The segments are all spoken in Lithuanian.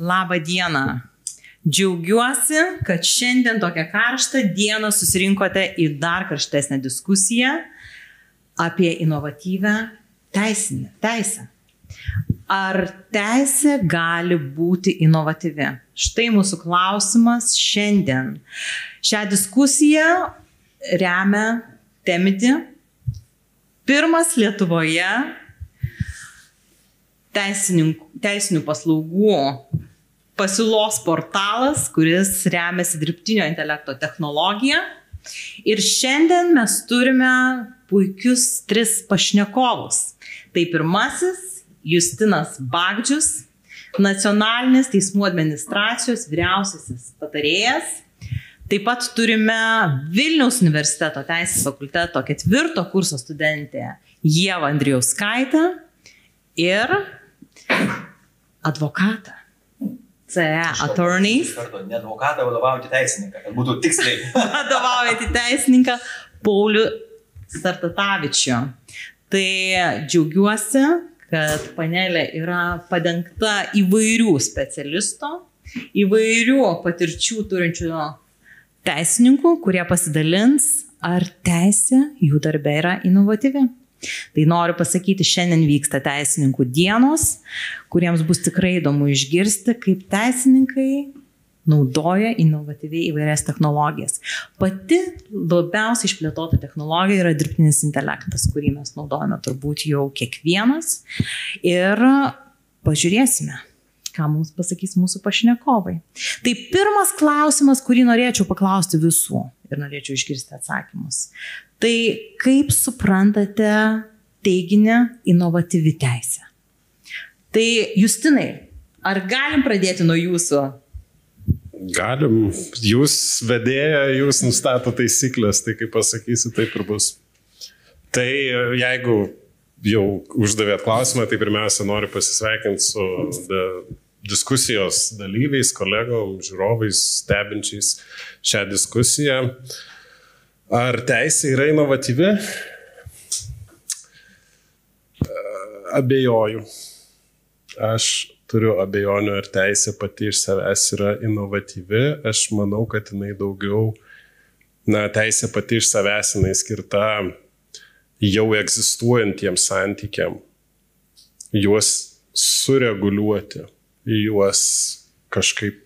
Labą dieną. Džiaugiuosi, kad šiandien tokią karštą dieną susirinkote į dar karštesnę diskusiją apie inovatyvę teisę. Ar teisė gali būti inovatyvi? Štai mūsų klausimas šiandien. Šią diskusiją remia Temiti, pirmas Lietuvoje teisinių paslaugų pasiūlos portalas, kuris remiasi dirbtinio intelekto technologija. Ir šiandien mes turime puikius 3 pašnekovus. Tai pirmasis Justinas Bagdžius, nacionalinės teismų administracijos vyriausiasis patarėjas. Taip pat turime Vilniaus universiteto teisės fakulteto 4 kurso studentę Ievą Andrijauskaitę ir advokatą, CE attorney. Ne advokatą, vadovaujantį teisininką, kad būtų tiksliai. Vadovaujantį teisininką Paulių Sartatavičių. Tai džiaugiuosi, kad panelė yra padengta įvairių specialistų, įvairių patirčių turinčių teisininkų, kurie pasidalins, ar teisė jų darbe yra inovatyvi. Tai noriu pasakyti, šiandien vyksta teisininkų dienos, kuriems bus tikrai įdomu išgirsti, kaip teisininkai naudoja inovatyviai įvairias technologijas. Pati labiausiai išplėtota technologija yra dirbtinis intelektas, kurį mes naudojame turbūt jau kiekvienas. Ir pažiūrėsime, ką mums pasakys mūsų pašnekovai. Tai pirmas klausimas, kurį norėčiau paklausti visų ir norėčiau išgirsti atsakymus. Tai kaip suprantate teiginį inovatyvi teisė? Tai Justinai, ar galim pradėti nuo jūsų? Galim. Jūs vedėja, jūs nustato taisyklės, tai kaip pasakysiu, taip ir bus. Tai jeigu jau uždavėt klausimą, tai pirmiausia noriu pasisveikinti su diskusijos dalyviais, kolegom, žiūrovais, stebinčiais šią diskusiją. Ar teisė yra inovatyvi? Abejoju. Aš turiu abejonių, ar teisė pati iš savęs yra inovatyvi. Aš manau, kad jinai daugiau, teisė pati iš savęs jinai skirta jau egzistuojantiems santykiam, juos sureguliuoti, juos kažkaip,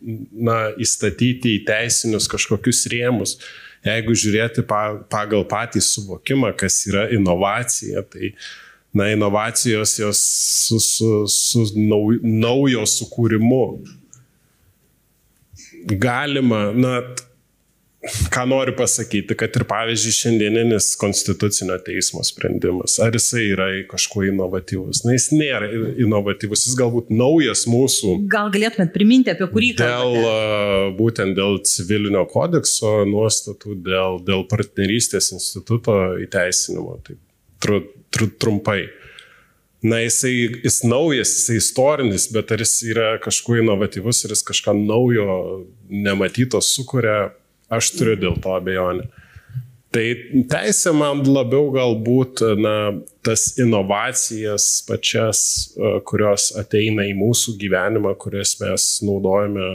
įstatyti į teisinius kažkokius rėmus. Jeigu žiūrėti pagal patį suvokimą, kas yra inovacija, tai inovacijos jos su naujo sukūrimu galima, ką noriu pasakyti, kad ir pavyzdžiui šiandieninis konstitucinio teismo sprendimas, ar jisai yra kažkuo inovatyvus? Jis nėra inovatyvus, jis galbūt naujas mūsų. Gal galėtumėt priminti, apie kurį kalbate? Būtent dėl civilinio kodekso nuostatų, dėl partnerystės instituto įteisinimo. Taip, trumpai. Jis naujas, jis istorinis, bet ar jis yra kažkuo inovatyvus ir jis kažką naujo nematyto sukuria, aš turiu dėl to abejonę. Tai teisė man labiau galbūt tas inovacijas pačias, kurios ateina į mūsų gyvenimą, kurias mes naudojame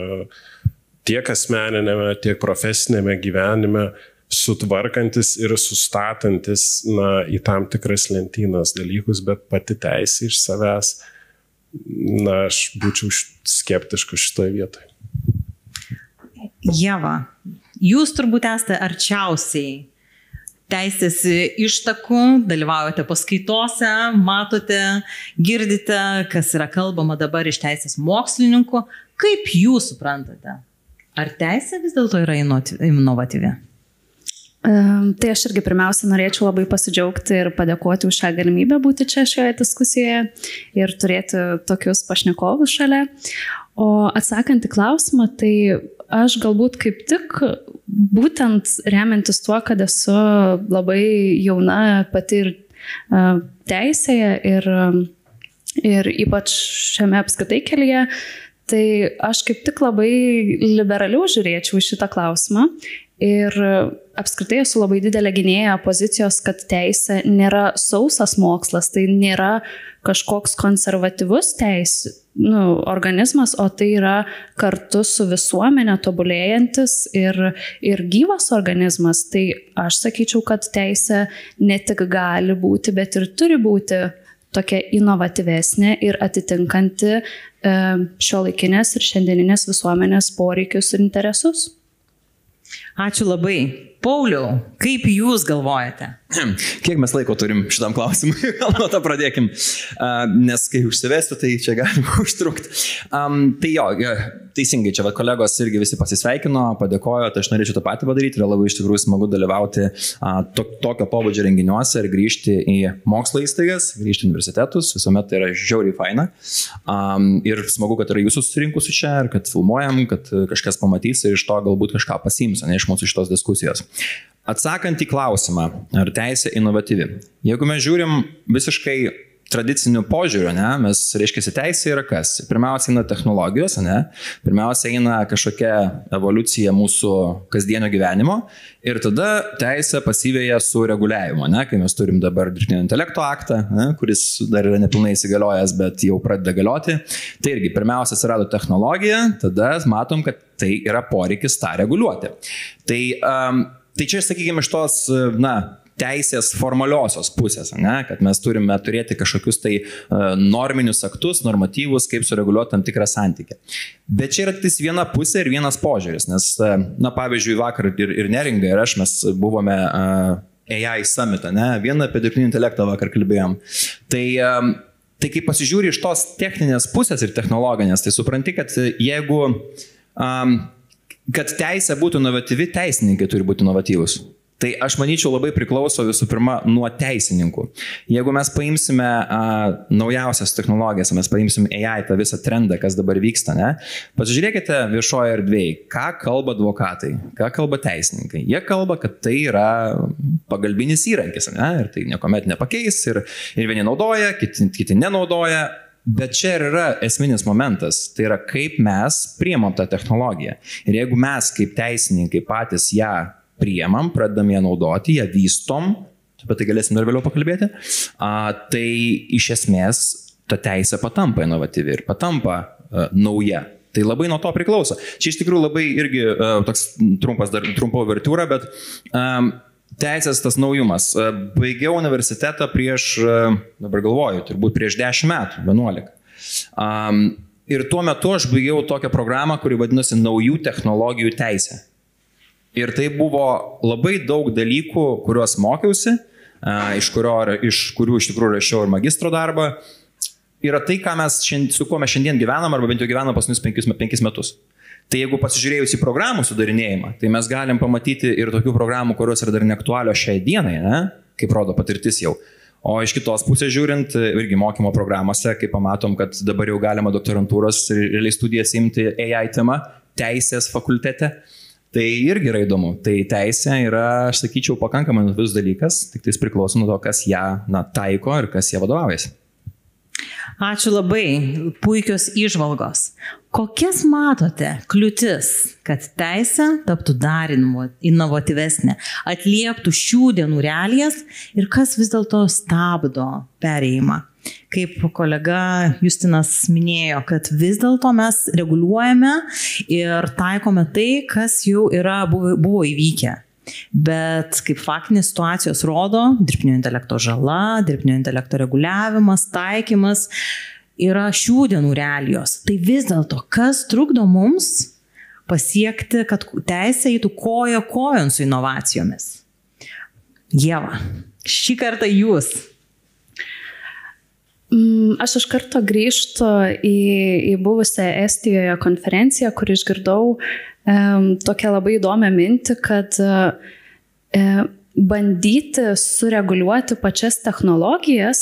tiek asmeninėme, tiek profesinėme gyvenime, sutvarkantis ir sustatantis į tam tikras lentynas dalykus, bet pati teisė iš savęs, aš būčiau skeptiškas šitoje vietoje. Ieva, jūs turbūt esate arčiausiai teisės ištakų, dalyvaujate paskaitose, matote, girdite, kas yra kalbama dabar iš teisės mokslininkų. Kaip jūs suprantate? Ar teisė vis dėlto yra inovatyvi? Tai aš irgi pirmiausia norėčiau labai pasidžiaugti ir padėkoti už šią galimybę būti čia šioje diskusijoje ir turėti tokius pašnekovus šalia. O atsakant į klausimą, tai aš galbūt kaip tik būtent remiantis tuo, kad esu labai jauna pati ir teisėje ir ypač šiame apskritai kelyje, tai aš kaip tik labai liberaliau žiūrėčiau šitą klausimą. Ir apskritai esu labai didelė gynėja pozicijos, kad teisė nėra sausas mokslas, tai nėra kažkoks konservatyvus organizmas, o tai yra kartu su visuomenė tobulėjantis ir gyvas organizmas. Tai aš sakyčiau, kad teisė ne tik gali būti, bet ir turi būti tokia inovatyvesnė ir atitinkanti šiuolaikinės ir šiandieninės visuomenės poreikius ir interesus. Ačiū labai. Pauliau, kaip jūs galvojate? Kiek mes laiko turim šitam klausimui? Gal nuo to pradėkim. Nes kai užsivesti, tai čia galima užtrukti. Tai jo, teisingai, čia kolegos irgi visi pasisveikino, padėkojo, tai aš norėčiau tą patį padaryti. Yra labai iš tikrųjų smagu dalyvauti tokio pobūdžio renginiuose ir grįžti į mokslo įstaigas, grįžti į universitetus. Visuomet tai yra žiauriai faina. Ir smagu, kad yra jūsų susirinkusių čia ir kad filmuojam, kad kažkas pamatys ir iš to galbūt kažką pasiims, ne iš mūsų šitos diskusijos. Atsakant į klausimą, ar teisė inovatyvi. Jeigu mes žiūrim visiškai tradicinių požiūrių, mes, reiškia, teisė yra kas? Pirmiausia, eina technologijos, pirmiausia, eina kažkokia evoliucija mūsų kasdienio gyvenimo ir tada teisė pasivėja su reguliavimu, kai mes turim dabar dirbtinio intelekto aktą, kuris dar yra nepilnai įsigaliojęs, bet jau pradeda galioti. Tai irgi pirmiausia atsirado technologija, tada matom, kad tai yra poreikis tą reguliuoti. Tai čia, sakykime, iš tos, teisės formaliosios pusės, kad mes turime turėti kažkokius tai norminius aktus, normatyvus, kaip sureguliuoti tam tikrą santykį. Bet čia yra tik viena pusė ir vienas požiūris, nes, pavyzdžiui, vakar ir Neringa ir aš mes buvome AI Summitą, vieną apie dirbtinį intelektą vakar kalbėjom. Tai kai pasižiūri iš tos techninės pusės ir technologinės, tai supranti, kad jeigu kad teisė būtų inovatyvi, teisininkai turi būti inovatyvūs. Tai aš manyčiau labai priklauso visų pirma nuo teisininkų. Jeigu mes paimsime naujausias technologijas, mes paimsime AI, tą visą trendą, kas dabar vyksta, pasižiūrėkite viešoje erdvėje, ką kalba advokatai, ką kalba teisininkai. Jie kalba, kad tai yra pagalbinis įrankis, ir tai niekuomet nepakeis, ir vieni naudoja, kiti nenaudoja. Bet čia yra esminis momentas, tai yra kaip mes priimam tą technologiją. Ir jeigu mes kaip teisininkai patys ją priimam, pradedam ją naudoti, ją vystom, apie tai galėsim dar vėliau pakalbėti, tai iš esmės ta teisė patampa inovatyvi ir patampa nauja. Tai labai nuo to priklauso. Čia iš tikrųjų labai irgi toks trumpa uvertiūra, bet teisės tas naujumas. Baigiau universitetą prieš, dabar galvoju, turbūt prieš 10 metų, 11. Ir tuo metu aš baigiau tokią programą, kuri vadinosi Naujų technologijų teisė. Ir tai buvo labai daug dalykų, kuriuos mokiausi, iš kurių iš tikrųjų rašiau ir magistro darbą. Yra tai, su kuo mes šiandien gyvenam, arba bent jau gyvenam pas mus 5 metus. Tai jeigu pasižiūrėjus į programų sudarinėjimą, tai mes galim pamatyti ir tokių programų, kurios yra dar neaktualios šiai dienai, kaip rodo patirtis jau. O iš kitos pusės žiūrint, irgi mokymo programuose, kai pamatom, kad dabar jau galima doktorantūros realiai studijas imti AI tema, teisės fakultete, tai irgi yra įdomu. Tai teisė yra, aš sakyčiau, pakankamai vis dalykas, tik tai priklauso nuo to, kas ją taiko ir kas ją vadovaujasi. Ačiū labai, puikios įžvalgos. Kokias matote kliūtis, kad teisė taptų dar inovatyvesnė, atlieptų šių dienų realijas ir kas vis dėlto stabdo perėjimą? Kaip kolega Justinas minėjo, kad vis dėlto mes reguliuojame ir taikome tai, kas jau buvo įvykę. Bet kaip faktinės situacijos rodo, dirbtinio intelekto žala, dirbtinio intelekto reguliavimas, taikymas yra šių dienų realijos. Tai vis dėlto, kas trukdo mums pasiekti, kad teisė eitų koja kojon su inovacijomis? Ieva, šį kartą jūs. Aš iš karto grįžtu į buvusią Estijoje konferenciją, kur išgirdau tokią labai įdomią mintį, kad bandyti sureguliuoti pačias technologijas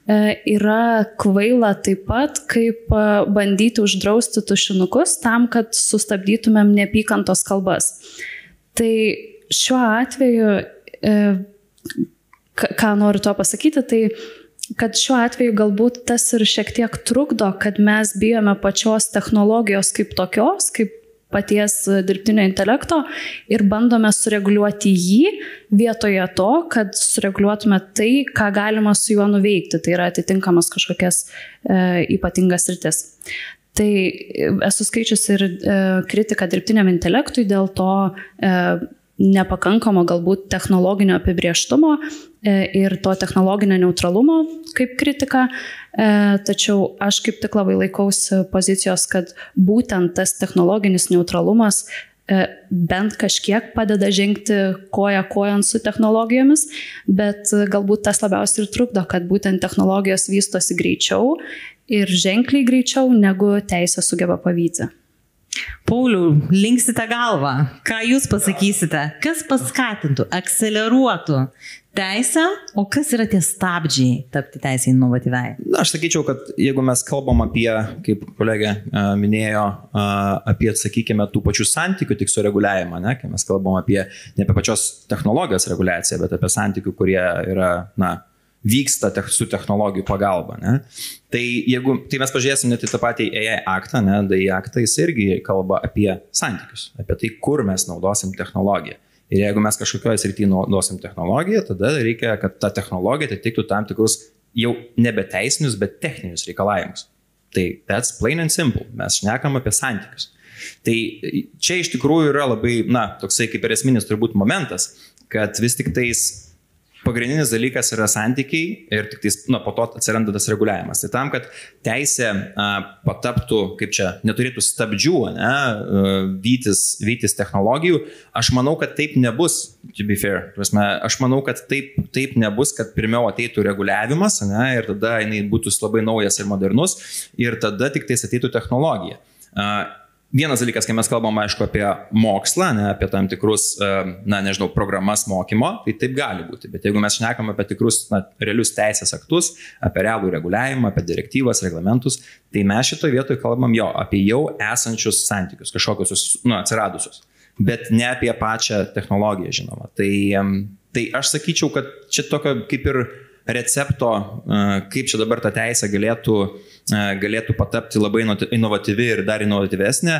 yra kvaila taip pat, kaip bandyti uždrausti tušinukus tam, kad sustabdytumėm neapykantos kalbas. Tai šiuo atveju, ką noriu to pasakyti, tai kad šiuo atveju galbūt tas ir šiek tiek trukdo, kad mes bijome pačios technologijos kaip tokios, kaip paties dirbtinio intelekto ir bandome sureguliuoti jį vietoje to, kad sureguliuotume tai, ką galima su juo nuveikti. Tai yra atitinkamas kažkokias ypatingas sritis. Tai esu skaičius ir kritiką dirbtiniam intelektui dėl to nepakankamo galbūt technologinio apibrėžtumo ir to technologinio neutralumo kaip kritika, tačiau aš kaip tik labai laikausi pozicijos, kad būtent tas technologinis neutralumas bent kažkiek padeda žengti koja kojon su technologijomis, bet galbūt tas labiausiai ir trukdo, kad būtent technologijos vystosi greičiau ir ženkliai greičiau, negu teisė sugeba pavyti. Pauliau, linksite galvą. Ką jūs pasakysite? Kas paskatintų, akceleruotų teisę, o kas yra tie stabdžiai tapti teisę inovatyviai? Na, aš sakyčiau, kad jeigu mes kalbam apie, kaip kolegė minėjo, apie, sakykime, tų pačių santykių tik sureguliavimą, ne? Kai mes kalbam ne apie pačios technologijos reguliaciją, bet apie santykių, kurie yra, vyksta su technologijų pagalba. Ne? Tai mes pažiūrėsim net į tą patį AI aktą, DAI aktą, jis irgi kalba apie santykius, apie tai, kur mes naudosim technologiją. Ir jeigu mes kažkokioje srityje naudosim technologiją, tada reikia, kad ta technologija atitiktų tam tikrus jau nebe teisinius, bet techninius reikalavimus. Tai that's plain and simple. Mes šnekam apie santykius. Tai čia iš tikrųjų yra labai, toksai kaip ir esminis turbūt momentas, kad vis tik tais pagrindinis dalykas yra santykiai ir tik tais, po to atsiranda tas reguliavimas. Tai tam, kad teisė pataptų, kaip čia, neturėtų stabdžių, vytis technologijų, aš manau, kad taip nebus, to be fair. Aš manau, kad taip nebus, kad pirmiau ateitų reguliavimas, ir tada jinai būtų labai naujas ir modernus, ir tada tik tais ateitų technologija. Vienas dalykas, kai mes kalbam, aišku, apie mokslą, apie tam tikrus, programas mokymo, tai taip gali būti. Bet jeigu mes šnekam apie tikrus realius teisės aktus, apie realų reguliavimą, apie direktyvas, reglamentus, tai mes šitoje vietoje kalbam apie jau esančius santykius, kažkokius atsiradusius, bet ne apie pačią technologiją, žinoma. Tai aš sakyčiau, kad čia tokio kaip ir recepto, kaip čia dabar ta teisė galėtų patapti labai inovatyvi ir dar inovatyvesnė,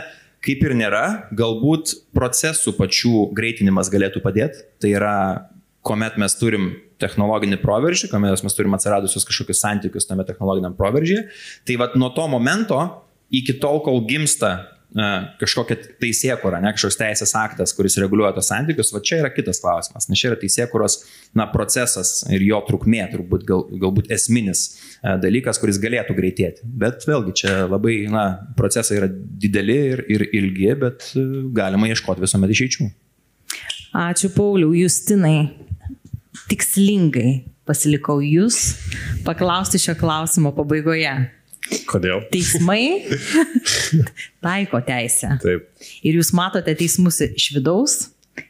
kaip ir nėra. Galbūt procesų pačių greitinimas galėtų padėti. Tai yra, kuomet mes turim technologinį proveržį, kuomet mes turim atsiradusius kažkokius santykius tame technologiniam proveržyje. Tai nuo to momento iki tol, kol gimsta kažkokia teisėkura, kažkoks teisės aktas, kuris reguliuoja tos santykius, čia yra kitas klausimas. Nes čia yra teisėkuros procesas ir jo trukmė turbūt galbūt esminis dalykas, kuris galėtų greitėti. Bet vėlgi čia labai, procesai yra dideli ir ilgi, bet galima ieškoti visuomet išeičių. Ačiū, Pauliau. Justinai, tikslingai pasilikau jūs paklausti šio klausimo pabaigoje. Kodėl? Teismai taiko teisę. Taip. Ir jūs matote teismus iš vidaus,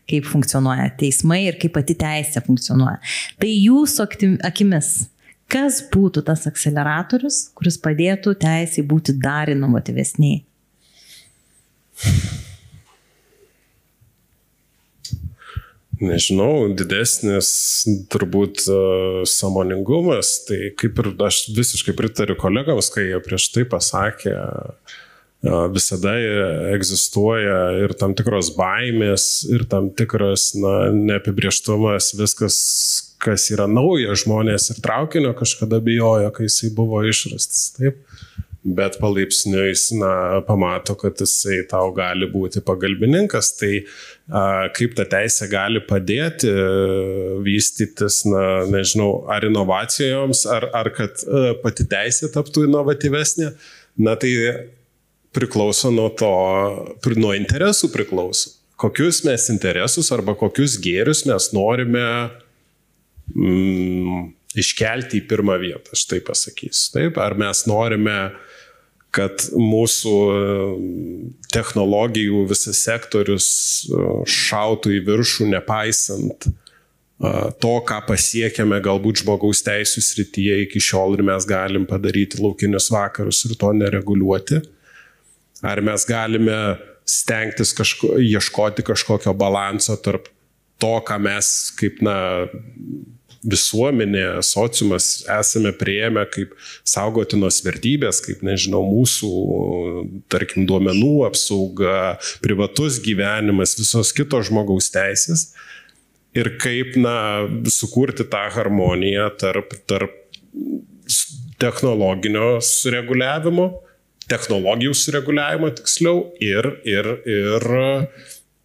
kaip funkcionuoja teismai ir kaip pati teisė funkcionuoja. Tai jūsų akimis, kas būtų tas akceleratorius, kuris padėtų teisai būti dar inovatyvesniai? Nežinau, didesnis turbūt sąmoningumas, tai kaip ir aš visiškai pritariu kolegams, kai jie prieš tai pasakė, visada egzistuoja ir tam tikros baimės, ir tam tikras neapibrėžtumas, viskas, kas yra nauja, žmonės ir traukinio kažkada bijojo, kai jisai buvo išrastas, taip. Bet palaipsniui jis pamato, kad jisai tau gali būti pagalbininkas, tai kaip ta teisė gali padėti vystytis, nežinau, ar inovacijoms, ar kad pati teisė taptų inovatyvesnė, tai priklauso nuo interesų priklauso. Kokius mes interesus arba kokius gėrius mes norime iškelti į pirmą vietą, aš taip pasakysiu. Taip? Ar mes norime, kad mūsų technologijų visas sektorius šautų į viršų, nepaisant to, ką pasiekėme galbūt žmogaus teisų srityje iki šiol ir mes galim padaryti laukinius vakarus ir to nereguliuoti? Ar mes galime stengtis ieškoti kažkokio balanso tarp to, ką mes kaip visuomenė, sociumas esame prieėmę kaip saugotinos vertybės, kaip, nežinau, mūsų, tarkim, duomenų apsauga, privatus gyvenimas, visos kitos žmogaus teisės ir kaip, sukurti tą harmoniją tarp technologinio sureguliavimo, technologijų sureguliavimo tiksliau ir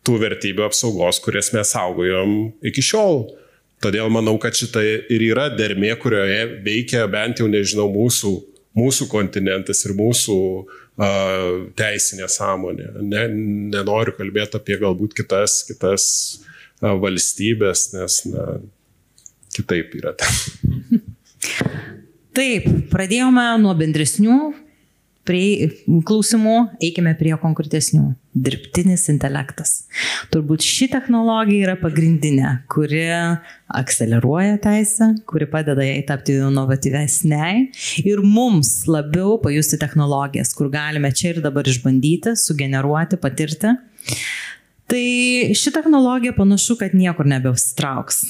tų vertybių apsaugos, kurias mes saugojom iki šiol. Todėl manau, kad šita ir yra dermė, kurioje veikia bent jau, nežinau, mūsų kontinentas ir mūsų teisinė sąmonė. Nenoriu kalbėti apie galbūt kitas valstybės, nes kitaip yra ten. Taip, pradėjome nuo bendresnių klausimų, eikime prie konkretesnių. Dirbtinis intelektas. Turbūt ši technologija yra pagrindinė, kuri akceleruoja teisę, kuri padeda jai tapti inovatyvesniai ir mums labiau pajusti technologijas, kur galime čia ir dabar išbandyti, sugeneruoti, patirti. Tai ši technologija panašu, kad niekur nebeusitrauks.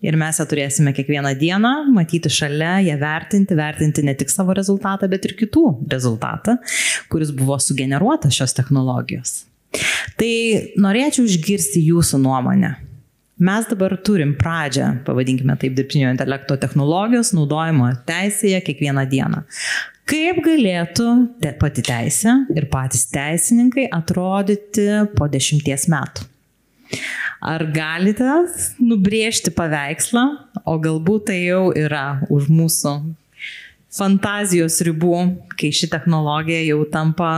Ir mes ją turėsime kiekvieną dieną, matyti šalia, ją vertinti ne tik savo rezultatą, bet ir kitų rezultatą, kuris buvo sugeneruotas šios technologijos. Tai norėčiau išgirsti jūsų nuomonę. Mes dabar turim pradžią, pavadinkime taip, dirbtinio intelekto technologijos naudojimo teisėje kiekvieną dieną. Kaip galėtų pati teisė ir patys teisininkai atrodyti po 10 metų? Ar galite nubrėžti paveikslą, o galbūt tai jau yra už mūsų fantazijos ribų, kai ši technologija jau tampa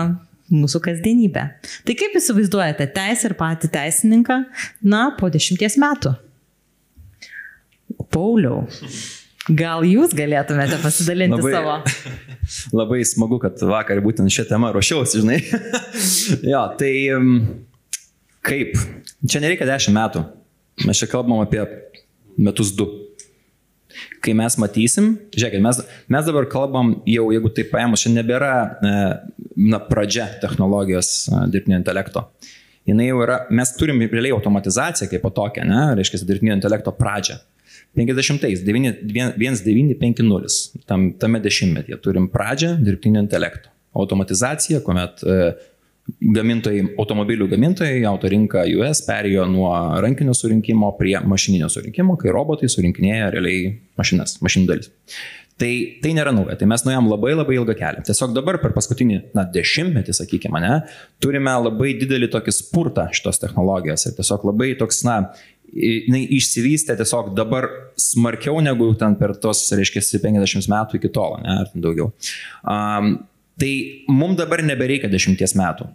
mūsų kasdienybė. Tai kaip įsivaizduojate teisę ir patį teisininką, po 10 metų? Pauliau, gal jūs galėtumėte pasidalinti savo? Labai smagu, kad vakar būtent šią temą ruošiausi, žinai. Jo, tai kaip? Čia nereikia 10 metų. Mes čia kalbam apie metus 2. Kai mes matysim, žiūrėkit, mes dabar kalbam jau, jeigu taip paėmus, čia nebėra pradžia technologijos dirbtinio intelekto. Jinai jau yra, mes turim realiai automatizaciją kaip po tokią, reiškia dirbtinio intelekto pradžią. 1950, tame dešimtmetyje turim pradžią dirbtinio intelekto. Automatizacija, kuomet automobilių gamintojai, autorinka US perėjo nuo rankinio surinkimo prie mašininio surinkimo, kai robotai surinkinėja realiai mašinų dalis. Tai nėra nauja, tai mes nuėjom labai ilgą kelią. Tiesiog dabar per paskutinį dešimtmetį, sakykime, turime labai didelį tokį spurtą šitos technologijos ir tiesiog labai toks, išsivystė tiesiog dabar smarkiau negu ten per tos, reiškia, 50 metų iki tolo, ar daugiau. Tai mums dabar nebereikia 10 metų.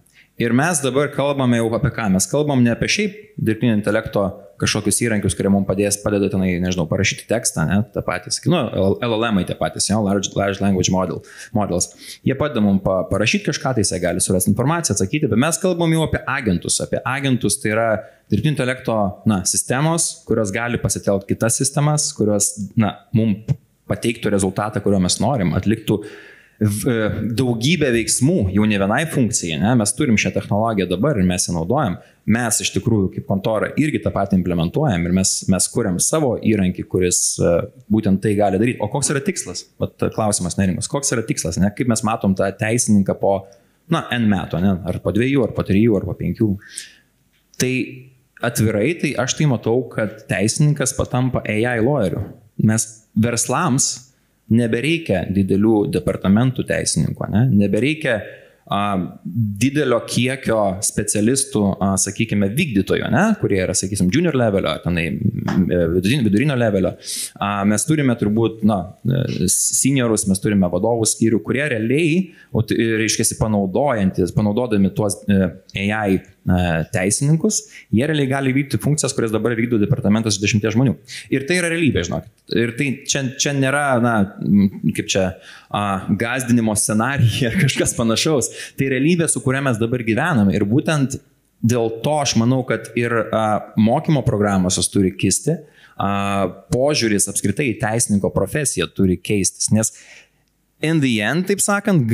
Ir mes dabar kalbame jau apie ką? Mes kalbam ne apie šiaip dirbtinio intelekto kažkokius įrankius, kurie mums padeda tenai, nežinau, parašyti tekstą, tą patys. LLM-ai tie patys, Large Language Models. Jie padeda mums parašyti kažką, tai jie gali surasti informaciją, atsakyti, bet mes kalbam jau apie agentus. Apie agentus tai yra dirbtinio intelekto sistemos, kurios gali pasitelkti kitas sistemas, kurios mums pateiktų rezultatą, kurio mes norim, atliktų daugybę veiksmų, jau ne vienai funkcijai, mes turim šią technologiją dabar ir mes ją naudojam, mes iš tikrųjų kaip kontora irgi tą patį implementuojam ir mes kuriam savo įrankį, kuris būtent tai gali daryti. O koks yra tikslas? Klausimas neringos, koks yra tikslas? Kaip mes matom tą teisininką po N metų, ar po 2, ar po 3, ar po 5? Tai atvirai, tai aš tai matau, kad teisininkas patampa AI lawyeriu. Mes verslams nebereikia didelių departamentų teisininkų, nebereikia didelio kiekio specialistų, sakykime, vykdytojų, kurie yra, sakysim, junior levelio, vidurinio levelio. Mes turime turbūt, seniorus, mes turime vadovų skyrių, kurie realiai, reiškia, panaudodami tuos AI teisininkus, jie realiai gali vykti funkcijas, kurias dabar vykdo departamentas 10 žmonių. Ir tai yra realybė, žinokit. Ir tai čia nėra, kaip čia, gąsdinimo scenarijai ar kažkas panašaus. Tai realybė, su kuria mes dabar gyvename. Ir būtent dėl to aš manau, kad ir mokymo programos turi kisti, požiūris apskritai į teisininko profesiją turi keistis, nes in the end, taip sakant,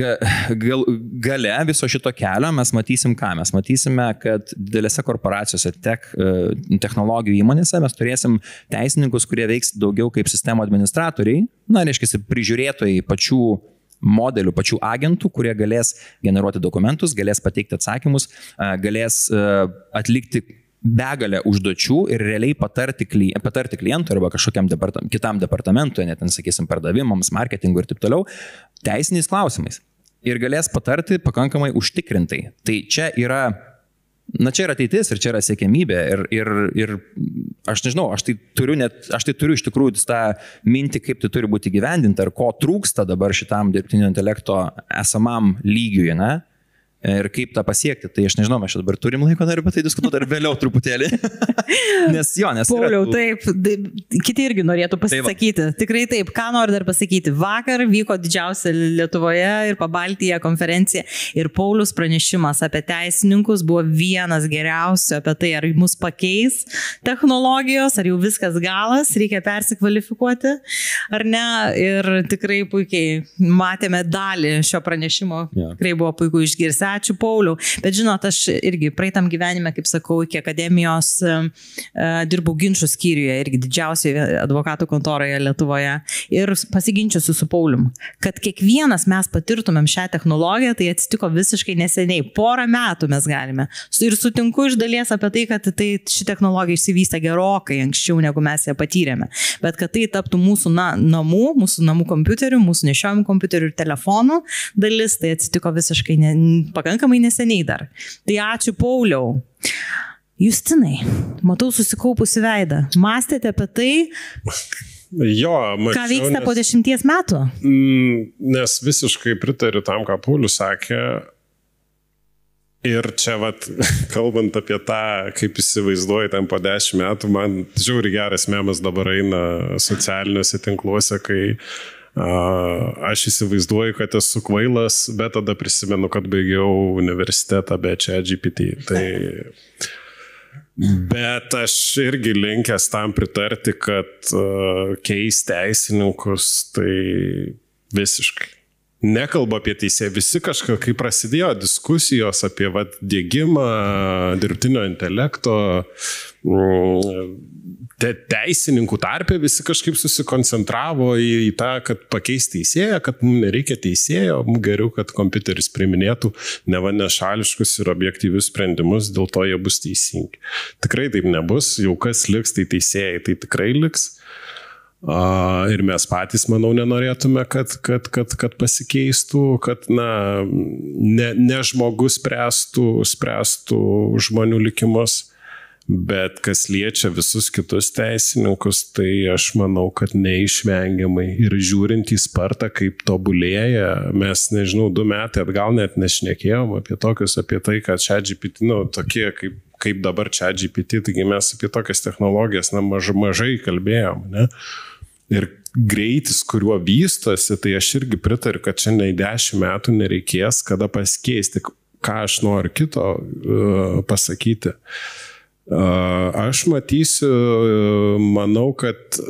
gale viso šito kelio mes matysim ką? Mes matysime, kad didelėse korporacijose, technologijų įmonėse mes turėsim teisininkus, kurie veiks daugiau kaip sistemų administratoriai, reiškia, prižiūrėtojai pačių modelių, pačių agentų, kurie galės generuoti dokumentus, galės pateikti atsakymus, galės atlikti begalę užduočių ir realiai patarti klientui arba kažkokiam kitam departamentui, net, sakysim, pardavimams, marketingui ir taip toliau, teisiniais klausimais. Ir galės patarti pakankamai užtikrintai. Tai čia yra ateitis ir čia yra siekiamybė. Ir aš nežinau, aš tai turiu iš tikrųjų tą mintį, kaip tai turi būti gyvendinta ir ko trūksta dabar šitam dirbtinio intelekto esamam lygiui, ne? Ir kaip tą pasiekti, tai aš nežinau, mes dabar turim laiko dar apie tai diskutuoti, dar vėliau truputėlį. nes Pauliau, taip, kiti irgi norėtų pasisakyti. Taip. Tikrai taip, ką noriu dar pasakyti. Vakar vyko didžiausia Lietuvoje ir Pabaltyje konferencija ir Paulius pranešimas apie teisininkus buvo vienas geriausių apie tai, ar mus pakeis technologijos, ar jau viskas galas, reikia persikvalifikuoti, ar ne. Ir tikrai puikiai matėme dalį šio pranešimo, tikrai buvo puiku išgirsti. Ačiū, Pauliau. Bet žinot, aš irgi praeitam gyvenime, kaip sakau, iki akademijos dirbau ginčių skyriuje, irgi didžiausioje advokatų kontoroje Lietuvoje. Ir pasiginčiusiu su Paulium, kad kiekvienas mes patirtumėm šią technologiją, tai atsitiko visiškai neseniai. Porą metų mes galime. Ir sutinku iš dalies apie tai, kad ši technologija išsivystė gerokai anksčiau, negu mes ją patyrėme. Bet kad tai taptų mūsų namų kompiuterių, mūsų nešiojimų kompiuterių ir telefonų dalis, tai atsitiko visiškai pakankamai neseniai dar. Tai ačiū, Pauliau. Justinai, matau susikaupusi veidą. Mąstėte apie tai, ką veiksite po 10 metų? Nes visiškai pritariu tam, ką Paulius sakė. Ir čia, kalbant apie tą, kaip įsivaizduoju ten po 10 metų, man žiauriai geras memas dabar eina socialiniuose tinkluose, kai aš įsivaizduoju, kad esu kvailas, bet tada prisimenu, kad baigiau universitetą be ChatGPT. Bet aš irgi linkęs tam pritarti, kad keisti teisininkus tai visiškai. Nekalba apie teisėją, visi kažkaip, kai prasidėjo diskusijos apie dėgymą dirbtinio intelekto, teisininkų tarpe visi kažkaip susikoncentravo į tą, kad pakeis teisėją, kad mums nereikia teisėjo, mums geriau, kad kompiuteris priiminėtų nešališkus ir objektyvius sprendimus, dėl to jie bus teisingi. Tikrai taip nebus, jau kas liks, tai teisėjai, tai tikrai liks. Ir mes patys, manau, nenorėtume, kad pasikeistų, kad ne žmogus spręstų žmonių likimus, bet kas liečia visus kitus teisininkus, tai aš manau, kad neišvengiamai ir žiūrint į spartą, kaip tobulėja, mes, nežinau, 2 metai atgal net nešnekėjom apie tai, kad ChatGPT, tokie kaip dabar ChatGPT, taigi mes apie tokias technologijas mažai kalbėjom, ne? Ir greitis, kuriuo vystosi, tai aš irgi pritariu, kad šiandien 10 metų nereikės kada pasikeisti, ką aš noriu kito pasakyti. Aš manau, kad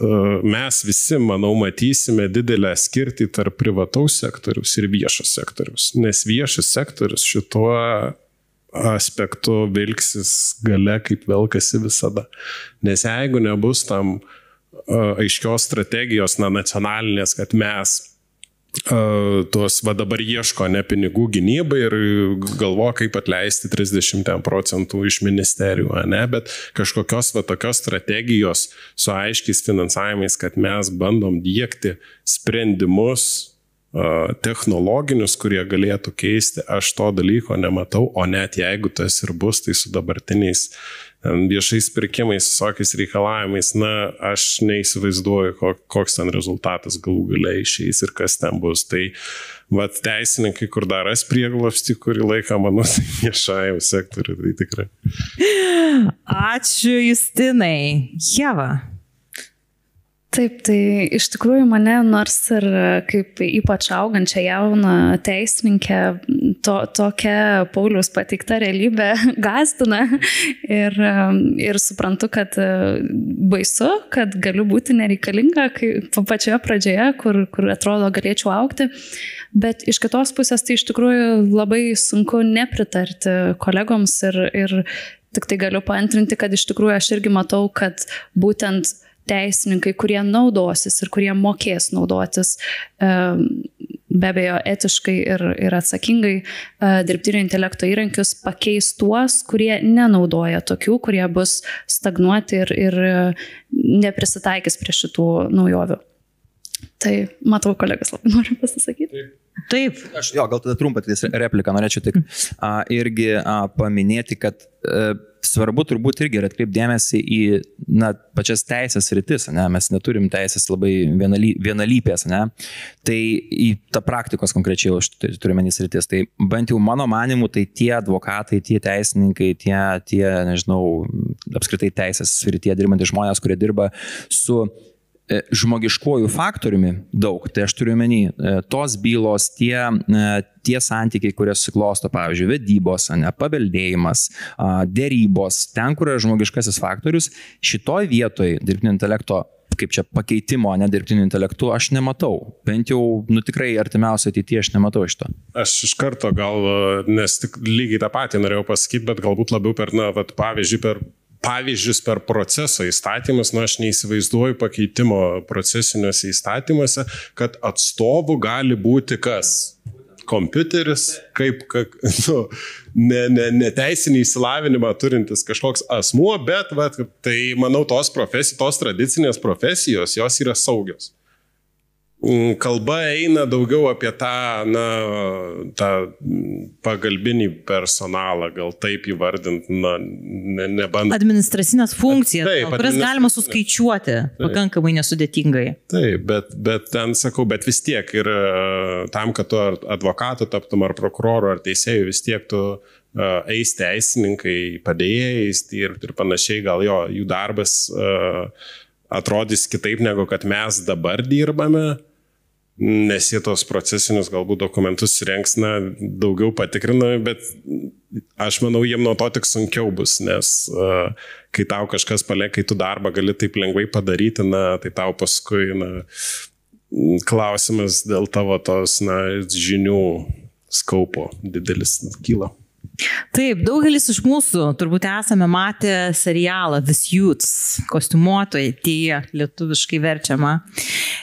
mes visi, matysime didelę skirtį tarp privataus sektoriaus ir viešo sektoriaus, nes viešas sektorius šituo aspektu vilksis gale, kaip velkasi visada. Nes jeigu nebus tam aiškios strategijos nacionalinės, kad mes tuos dabar ieško pinigų gynybai ir galvo, kaip atleisti 30% iš ministerijų, bet kažkokios tokios strategijos su aiškiais finansavimais, kad mes bandom diegti sprendimus technologinius, kurie galėtų keisti, aš to dalyko nematau, o net jeigu tas ir bus, tai su dabartiniais viešais pirkimais, visokiais reikalavimais, aš neįsivaizduoju, koks ten rezultatas galų gale išeis ir kas ten bus. Tai teisininkai, kur dar ras prieglobstį, kurį laiką, manau, tai viešajam sektoriui, tai tikrai. Ačiū, Justinai. Ieva. Taip, tai iš tikrųjų mane nors ir kaip ypač augančią jauną teisininkę tokia Pauliaus pateikta realybė gąsdina ir suprantu, kad baisu, kad galiu būti nereikalinga pačioje pradžioje, kur atrodo galėčiau augti, bet iš kitos pusės tai iš tikrųjų labai sunku nepritarti kolegoms ir tik tai galiu paantrinti, kad iš tikrųjų aš irgi matau, kad būtent teisininkai, kurie naudosis ir kurie mokės naudotis be abejo etiškai ir atsakingai dirbtinio intelekto įrankius, pakeis tuos, kurie nenaudoja tokių, kurie bus stagnuoti ir neprisitaikys prie šitų naujovių. Tai matau, kolegas labai noriu pasisakyti. Taip. Aš gal tada trumpą repliką norėčiau tik irgi paminėti, kad svarbu turbūt irgi atkreipti dėmesį į pačias teisės rytis, mes neturim teisės labai vienalypės, tai į tą praktikos konkrečiai turime rytis. Tai bent jau mano manimu, tai tie advokatai, tie teisininkai, tie nežinau, apskritai teisės rytyje dirbantys žmonės, kurie dirba su žmogiškojų faktoriumi daug, tai aš turiu menį, tos bylos, tie santykiai, kurie susiklosto, pavyzdžiui, vedybos, paveldėjimas, dėrybos, ten, kur yra žmogiškasis faktorius, šitoj vietoj dirbtinio intelekto, kaip čia pakeitimo, dirbtinio intelektu, aš nematau. Bent jau, tikrai artimiausiai ateityje aš nematau iš to. Aš iš karto gal, nes tik lygiai tą patį norėjau pasakyti, bet galbūt labiau pavyzdžius per proceso įstatymus, aš neįsivaizduoju pakeitimo procesiniuose įstatymuose, kad atstovų gali būti kas? Kompiuteris, kaip neteisinį įsilavinimą turintis kažkoks asmuo, bet tai, manau, tos tradicinės profesijos, jos yra saugios. Kalba eina daugiau apie tą pagalbinį personalą, gal taip įvardint, nebandant. Administracinės funkcijas, kurias galima suskaičiuoti pakankamai nesudėtingai. Taip, bet ten sakau, bet vis tiek ir tam, kad tu advokatu taptum ar prokuroru ar teisėjų, vis tiek tu eis teisininkai, padėjėjais ir panašiai, gal jų darbas atrodys kitaip negu kad mes dabar dirbame, nes jie tos procesinius galbūt dokumentus rengs, daugiau patikrina, bet aš manau, jiem nuo to tik sunkiau bus, nes kai tau kažkas palieka, kai tu darbą gali taip lengvai padaryti, tai tau paskui klausimas dėl tavo tos žinių skaupo didelis kyla. Taip, daugelis iš mūsų turbūt esame matę serialą The Suits, kostiumuotojai, tie lietuviškai verčiama.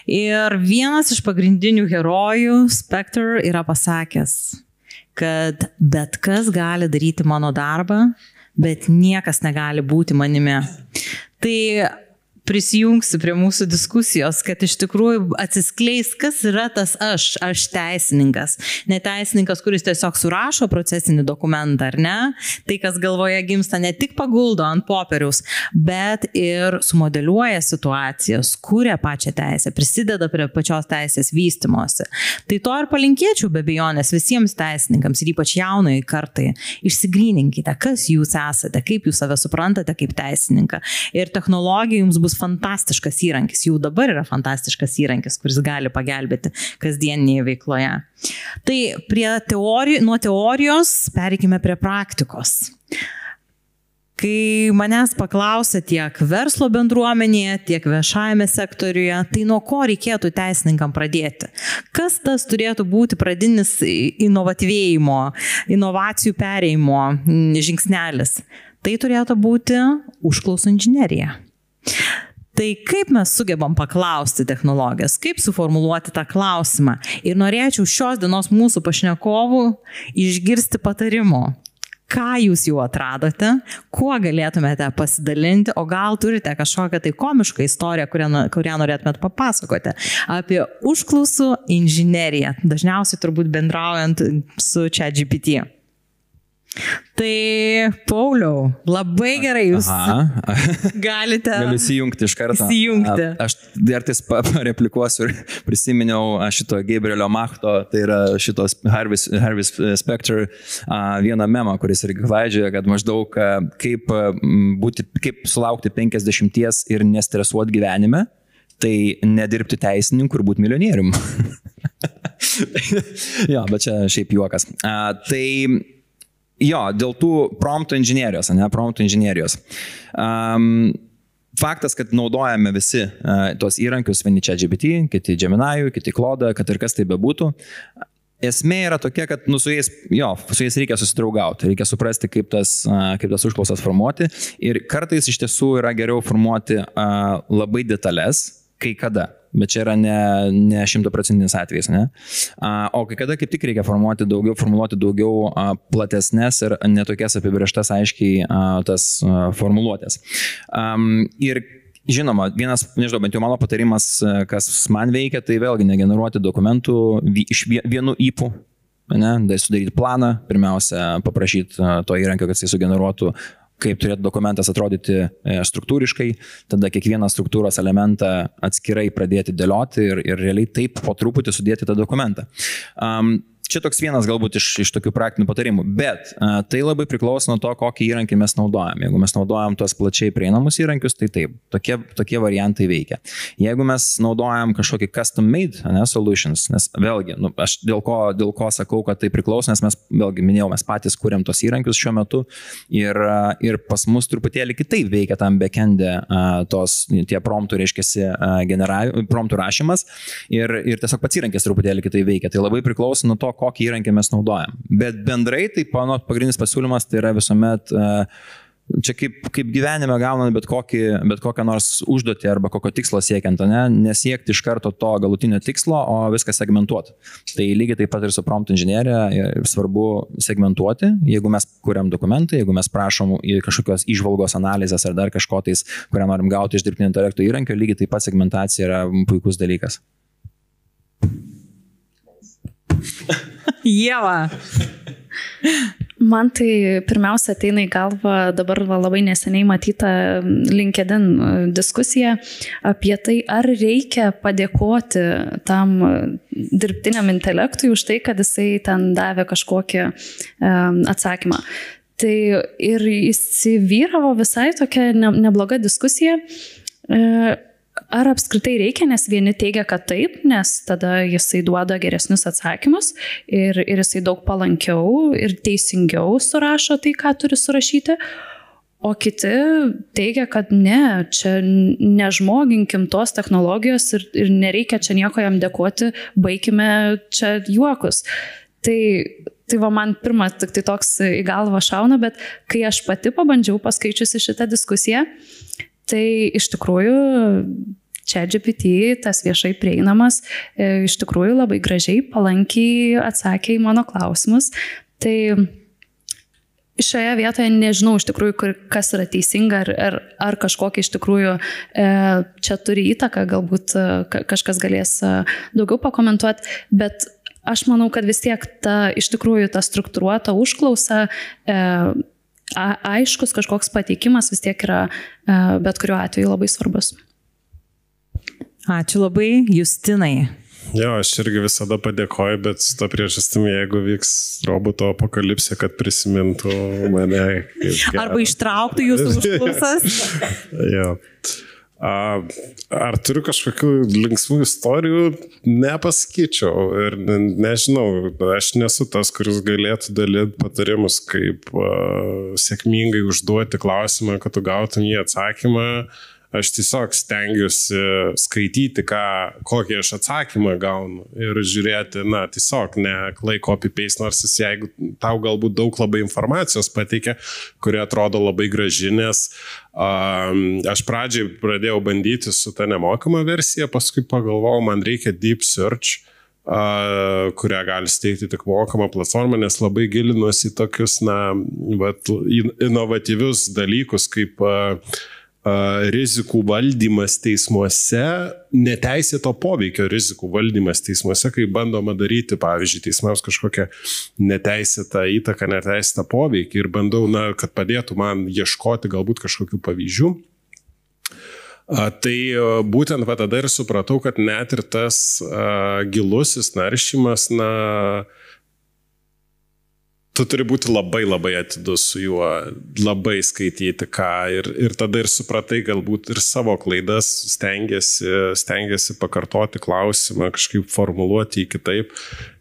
Ir vienas iš pagrindinių herojų, Spectre, yra pasakęs, kad bet kas gali daryti mano darbą, bet niekas negali būti manimi. Tai prisijungsiu prie mūsų diskusijos, kad iš tikrųjų atsiskleis, kas yra tas aš teisininkas. Ne teisininkas, kuris tiesiog surašo procesinį dokumentą, ar ne? Tai, kas galvoje gimsta, ne tik paguldo ant popieriaus, bet ir sumodeliuoja situacijas, kuria pačią teisę, prisideda prie pačios teisės vystymosi. Tai to ir palinkėčiau be abejonės visiems teisininkams ir ypač jaunai kartai. Išsigryninkite, kas jūs esate, kaip jūs save suprantate kaip teisininką. Ir technologija jums bus fantastiškas įrankis, jau dabar yra fantastiškas įrankis, kuris gali pagelbėti kasdieninėje veikloje. Tai nuo teorijos pereikime prie praktikos. Kai manęs paklausia tiek verslo bendruomenėje, tiek viešajame sektoriuje, tai nuo ko reikėtų teisininkam pradėti? Kas tas turėtų būti pradinis inovacijų perėjimo žingsnelis? Tai turėtų būti užklausų inžinerija. Tai kaip mes sugebam paklausti technologijas, kaip suformuluoti tą klausimą? Ir norėčiau šios dienos mūsų pašnekovų išgirsti patarimo. Ką jūs jau atradote, kuo galėtumėte pasidalinti, o gal turite kažkokią tai komišką istoriją, kurią norėtumėte papasakoti apie užklausų inžineriją, dažniausiai turbūt bendraujant su ChatGPT. Tai, Pauliau, labai gerai jūs galite... Galiu įsijungti iš karto. Aš dar ties replikuosiu ir prisiminiau šito Gabrielio Machto, tai yra šitos Harvey Specter vieną memą, kuris irgi klaidžioja, kad maždaug kaip sulaukti 50 ir nestresuoti gyvenime. tai nedirbti teisininku ir būti milijonierium. Jo, bet čia šiaip juokas. Tai jo, dėl tų prompto inžinierijos, prompto inžinierijos. Faktas, kad naudojame visi tos įrankius, vieni ChatGPT, kiti Gemini, kiti Claude, kad ir kas tai bebūtų. Esmė yra tokia, kad su jais reikia susidraugauti, reikia suprasti, kaip tas užklausas formuoti ir kartais iš tiesų yra geriau formuoti labai detalės, kai kada, bet čia yra ne 100% atvejis, ne? O kai kada kaip tik reikia formuluoti daugiau platesnės ir netokias apibrėžtas aiškiai tas formuluotės. Ir žinoma, nežinau, bent jau mano patarimas, kas man veikia, tai vėlgi negeneruoti dokumentų iš vienu įpų, tai sudaryti planą, pirmiausia paprašyti to įrankio, kad jis sugeneruotų, kaip turėtų dokumentas atrodyti struktūriškai, tada kiekvieną struktūros elementą atskirai pradėti dėlioti ir realiai taip po truputį sudėti tą dokumentą. Čia toks vienas galbūt iš tokių praktinių patarimų, bet tai labai priklauso nuo to, kokį įrankį mes naudojam. Jeigu mes naudojam tos plačiai prieinamus įrankius, tai taip, tokie variantai veikia. Jeigu mes naudojam kažkokį custom made solutions, nes vėlgi, aš dėl ko sakau, kad tai priklauso, nes mes, vėlgi minėjau, mes patys kuriam tos įrankius šiuo metu ir pas mus truputėlį kitaip veikia tam backend'e tie promptų, reiškiasi, promptų rašymas ir tiesiog pats įrankis truputėlį kitaip veikia. Tai labai priklauso nuo to, kokį įrankį mes naudojam. Bet bendrai, tai mano pagrindinis pasiūlymas tai yra visuomet, čia kaip gyvenime gaunant bet kokią nors užduotį arba kokio tikslo siekiant, nesiekti iš karto to galutinio tikslo, o viską segmentuoti. Tai lygiai taip pat ir su prompt inžinierija svarbu segmentuoti, jeigu mes kuriam dokumentą, jeigu mes prašom kažkokios įžvalgos analizės ar dar kažko tais, kurią norim gauti iš dirbtinio intelekto įrankio, lygiai taip pat segmentacija yra puikus dalykas. Ieva. Man tai pirmiausia ateina į galvą dabar labai neseniai matyta LinkedIn diskusija apie tai, ar reikia padėkoti tam dirbtiniam intelektui už tai, kad jisai ten davė kažkokį atsakymą. Tai ir įsivyravo visai tokia nebloga diskusija. Ar apskritai reikia, nes vieni teigia, kad taip, nes tada jisai duoda geresnius atsakymus ir jisai daug palankiau ir teisingiau surašo tai, ką turi surašyti, o kiti teigia, kad ne, čia nežmoginkim tos technologijos ir nereikia čia nieko jam dėkoti, baikime čia juokus. Tai va man pirmas tik tai toks į galvą šauna, bet kai aš pati pabandžiau paskaičiusi šitą diskusiją, tai iš tikrųjų ChatGPT, tas viešai prieinamas, iš tikrųjų labai gražiai, palankiai atsakė į mano klausimus. Tai šioje vietoje nežinau iš tikrųjų, kas yra teisinga, ar kažkokia iš tikrųjų čia turi įtaką, galbūt kažkas galės daugiau pakomentuoti, bet aš manau, kad vis tiek iš tikrųjų ta struktūruota užklausa, aiškus kažkoks pateikimas vis tiek yra bet kuriuo atveju labai svarbus. Ačiū labai, Justinai. Jo, aš irgi visada padėkoju, bet su to priežastimi, jeigu vyks roboto apokalipsė, kad prisimintų mane. Arba ištrauktų jūsų užklausas. Jo. Ar turiu kažkokių linksmų istorijų? Nepasakyčiau ir nežinau, aš nesu tas, kuris galėtų dalinti patarimus, kaip sėkmingai užduoti klausimą, kad tu gautum jį atsakymą. Aš tiesiog stengiuosi skaityti, kokį aš atsakymą gaunu ir žiūrėti, tiesiog ne klai copy-paste, nors jis jeigu tau galbūt daug labai informacijos pateikia, kuri atrodo labai graži, nes aš pradžiai pradėjau bandyti su ta nemokama versija, paskui pagalvojau, man reikia Deep Search, kurią gali steigti tik mokama platforma, nes labai gilinuosi į tokius inovatyvius dalykus, kaip rizikų valdymas teismuose, neteisėto poveikio rizikų valdymas teismuose, kai bandoma daryti, pavyzdžiui, teismams kažkokią neteisėtą įtaką, neteisėtą poveikį ir bandau, kad padėtų man ieškoti galbūt kažkokių pavyzdžių. Tai būtent tada ir supratau, kad net ir tas gilusis naršymas, tu turi būti labai labai atidus su juo, labai skaityti ką ir tada ir supratai galbūt ir savo klaidas, stengiasi pakartoti klausimą, kažkaip formuluoti jį kitaip,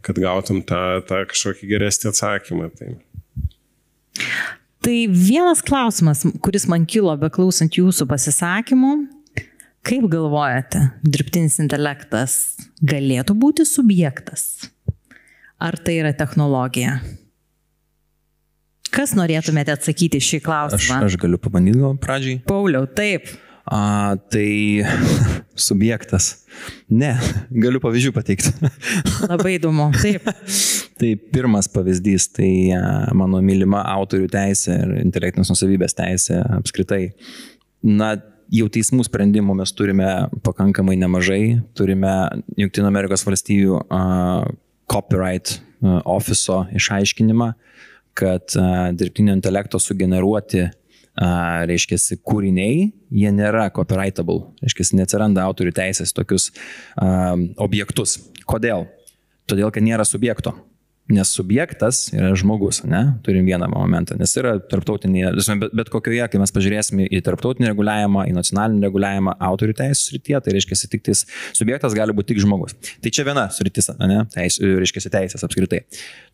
kad gautum tą kažkokį geresnį atsakymą. Tai vienas klausimas, kuris man kilo beklausant jūsų pasisakymų, kaip galvojate, dirbtinis intelektas galėtų būti subjektas? Ar tai yra technologija? Kas norėtumėte atsakyti šį klausimą? Aš galiu pabandyti gal pradžiai. Pauliau, taip. Tai subjektas. Ne, galiu pavyzdžių pateikti. Labai įdomu, taip. Tai pirmas pavyzdys, tai mano mylima autorių teisė ir intelektinės nusavybės teisė apskritai. Na, jau teismų sprendimų mes turime pakankamai nemažai. Turime Jungtinių Amerikos valstijų copyright ofiso išaiškinimą, kad dirbtinio intelekto sugeneruoti, reiškiasi, kūriniai, jie nėra copyrightable, reiškiasi, neatsiranda autorių teisės tokius objektus. Kodėl? Todėl, kad nėra subjekto. Nes subjektas yra žmogus, ne? Turim vieną momentą, nes yra tarptautinė, bet kokioje, kai mes pažiūrėsime į tarptautinį reguliavimą, į nacionalinį reguliavimą autorių teisų srityje, tai reiškia, tik tais subjektas gali būti tik žmogus. Tai čia viena sritis, ne? Reiškia, teisės apskritai.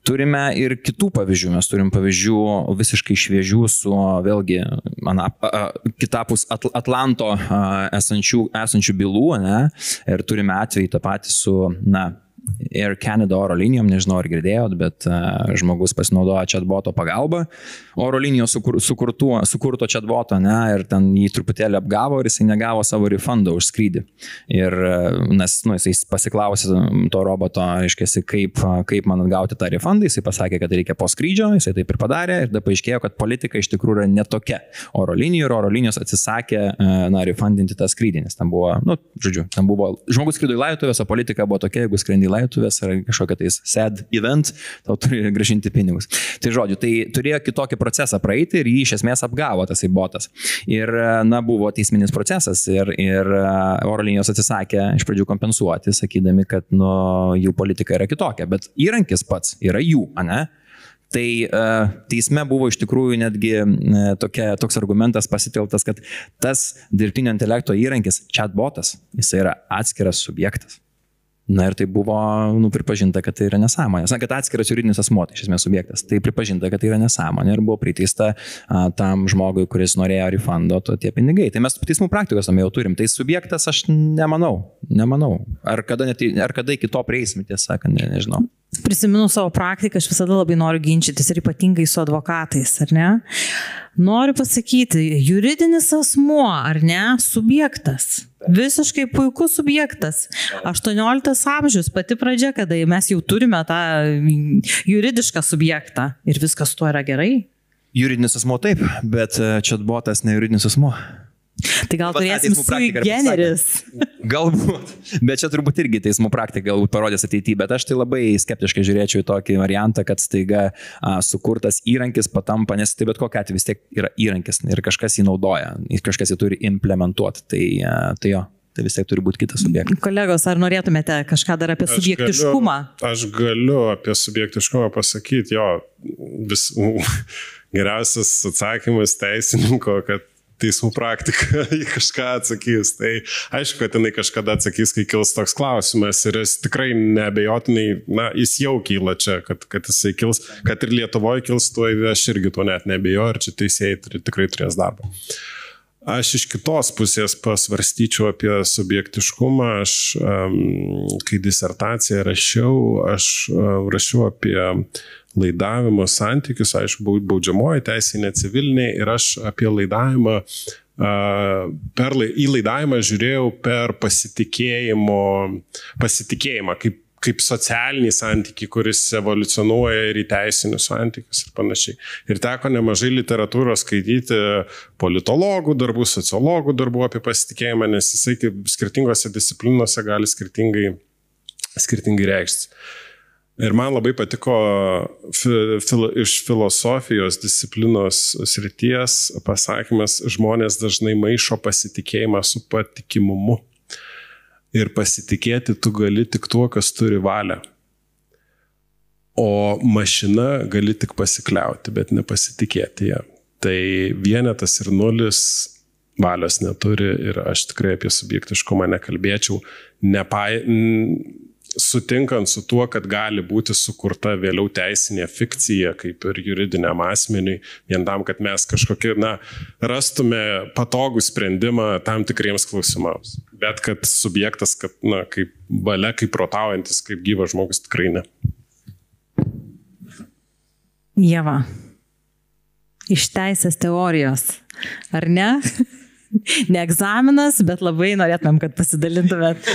Turime ir kitų pavyzdžių, mes turim pavyzdžių visiškai šviežių su, vėlgi, kitapus Atlanto esančių bylų, ne? Ir turime atvejį tą patį su, Air Canada oro linijom, nežinau ar girdėjot, bet žmogus pasinaudojo chatboto pagalba, oro linijos sukurto chatboto, ir ten jį truputėlį apgavo ir jisai negavo savo refundą už skrydį. Ir jisai pasiklausė to roboto, reiškia, kaip man atgauti tą refundą, jisai pasakė, kad reikia po skrydžio, jisai taip ir padarė ir tada paaiškėjo, kad politika iš tikrųjų yra netokia oro linijų ir oro linijos atsisakė refundinti tą skrydį, nes ten buvo, ten buvo, žmogus skrido į laidotuvės, o politika buvo tokia, jeigu skrendi į laidotuvės ar kažkokia tais sad event, tau turi grąžinti pinigus. Tai žodžiu, tai turėjo kitokį procesą praeiti ir jį iš esmės apgavo tas botas. Ir, buvo teisminis procesas ir oro linijos atsisakė iš pradžių kompensuoti, sakydami, kad, jų politika yra kitokia, bet įrankis pats yra jų, ane? Tai teisme buvo iš tikrųjų netgi toks argumentas pasitelktas, kad tas dirbtinio intelekto įrankis, chatbotas, jis yra atskiras subjektas. Ir tai buvo pripažinta, kad tai yra nesąmonė. Kad atskiras juridinis asmuo, tai iš esmės subjektas. Tai pripažinta, kad tai yra nesąmonė ir buvo priteista tam žmogui, kuris norėjo refundo, tie pinigai. Tai mes teismų praktikos jau turim. Tai subjektas aš nemanau. Ar kada iki to prieisim, tiesą sakant, nežinau. Prisimenu savo praktiką, aš visada labai noriu ginčytis ir ypatingai su advokatais, ar ne? Noriu pasakyti, juridinis asmuo, ar ne, subjektas. Visiškai puikus subjektas. 18 amžius, pati pradžia, kada mes jau turime tą juridišką subjektą ir viskas tuo yra gerai. Juridinis asmuo taip, bet chatbotas ne juridinis asmuo. Tai gal turėsim sui generis. Galbūt, bet čia turbūt irgi teismų praktika galbūt parodės ateityje, bet aš tai labai skeptiškai žiūrėčiau į tokį variantą, kad staiga sukurtas įrankis patampa, nes tai bet kokia atveju vis tiek yra įrankis ir kažkas jį naudoja, kažkas jį turi implementuoti, tai jo. Tai vis tiek turi būti kitas subjektas. Kolegos, ar norėtumėte kažką dar apie subjektiškumą? Aš galiu apie subjektiškumą pasakyti, geriausias atsakymas teisininko, kad teismų praktika į kažką atsakys. Tai aišku, kad jinai kažkada atsakys, kai kils toks klausimas ir jis tikrai neabejotinai, jis jau kyla čia, kad jisai kils, kad ir Lietuvoje kils, tuo aš irgi to net neabejoju ir čia teisėjai tikrai turės darbą. Aš iš kitos pusės pasvarstyčiau apie subjektiškumą. Aš, kai disertaciją rašiau, aš rašiau apie laidavimo santykius, aišku, baudžiamoji teisė, ne civiliniai, ir aš apie laidavimą, į laidavimą žiūrėjau per pasitikėjimą, kaip socialinį santykį, kuris evoliucionuoja ir į teisinius santykius ir panašiai. Ir teko nemažai literatūros skaityti politologų darbų, sociologų darbų apie pasitikėjimą, nes jisai kaip skirtingose disciplinose gali skirtingai reikštis. Ir man labai patiko iš filosofijos disciplinos srities pasakymas, žmonės dažnai maišo pasitikėjimą su patikimumu. Ir pasitikėti tu gali tik tuo, kas turi valią. o mašina gali tik pasikliauti, bet nepasitikėti ją. Tai vienetas ir nulis valios neturi ir aš tikrai apie subjektiškumą nekalbėčiau, sutinkant su tuo, kad gali būti sukurta vėliau teisinė fikcija, kaip ir juridiniam asmeniui, vien tam, kad mes kažkokį, rastume patogų sprendimą tam tikriems klausimams. Bet kad subjektas, kad, kaip valia, kaip protaujantis, kaip gyvas žmogus, tikrai ne. Ieva, iš teisės teorijos, ar ne? Ne egzaminas, bet labai norėtumėm, kad pasidalintumėt.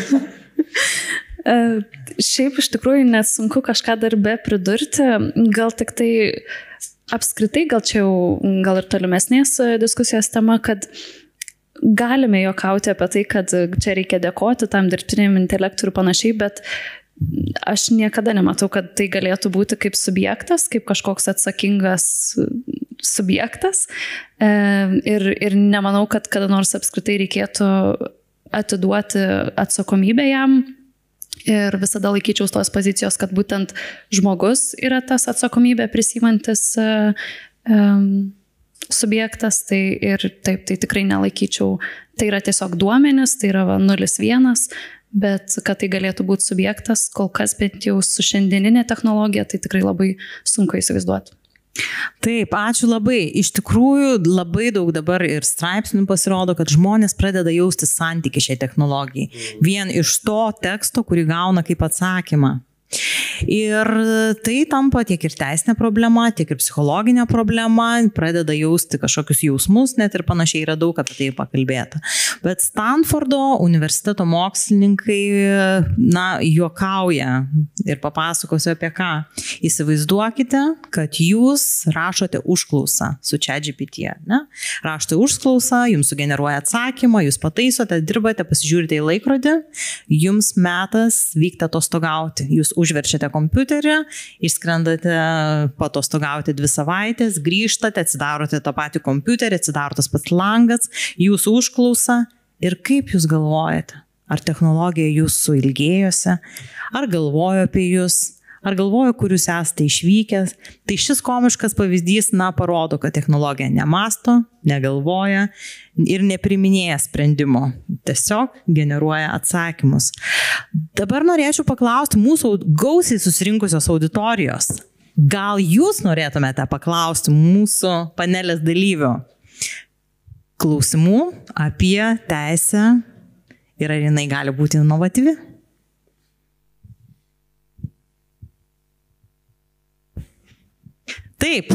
Šiaip iš tikrųjų net sunku kažką dar be pridurti, gal tik tai apskritai, gal ir tolimesnės diskusijos tema, kad galime juokauti apie tai, kad čia reikia dėkoti tam dirbtiniam intelektui ir panašiai, bet aš niekada nematau, kad tai galėtų būti kaip subjektas, kaip kažkoks atsakingas subjektas ir nemanau, kad kada nors apskritai reikėtų atiduoti atsakomybę jam. Ir visada laikyčiaus tos pozicijos, kad būtent žmogus yra tas atsakomybę prisimantis subjektas, tai ir taip, tai tikrai nelaikyčiau. Tai yra tiesiog duomenis, tai yra 0,1, bet kad tai galėtų būti subjektas, kol kas bent jau su šiandieninė technologija, tai tikrai labai sunku įsivaizduoti. Taip, ačiū labai. Iš tikrųjų, labai daug dabar ir straipsnių pasirodo, kad žmonės pradeda jausti santykį šiai technologijai. Vien iš to teksto, kurį gauna kaip atsakymą. Ir tai tampa tiek ir teisinė problema, tiek ir psichologinė problema, pradeda jausti kažkokius jausmus, net ir panašiai yra daug apie tai pakalbėta. Bet Stanfordo universiteto mokslininkai, juokauja ir papasakosiu apie ką. Įsivaizduokite, kad jūs rašote užklausą su ChatGPT, ne? Rašote užklausą, jums sugeneruoja atsakymą, jūs pataisote, dirbate, pasižiūrite į laikrodį, jums metas vykti atostogauti. Jūs užverčiate kompiuterį, išskrendate patostogauti 2 savaitės, grįžtate, atsidarote tą patį kompiuterį, atsidaro tas pats langas, jūsų užklausa ir kaip jūs galvojate? Ar technologija jūsų ilgėjosi? Ar galvojo apie jūs? Ar galvoju, kur jūs esate išvykęs? Tai šis komiškas pavyzdys, parodo, kad technologija nemasto, negalvoja ir nepriminėja sprendimo. Tiesiog generuoja atsakymus. Dabar norėčiau paklausti mūsų gausiai susirinkusios auditorijos. Gal jūs norėtumėte paklausti mūsų panelės dalyvio klausimų apie teisę ir ar jinai gali būti inovatyvi? Taip,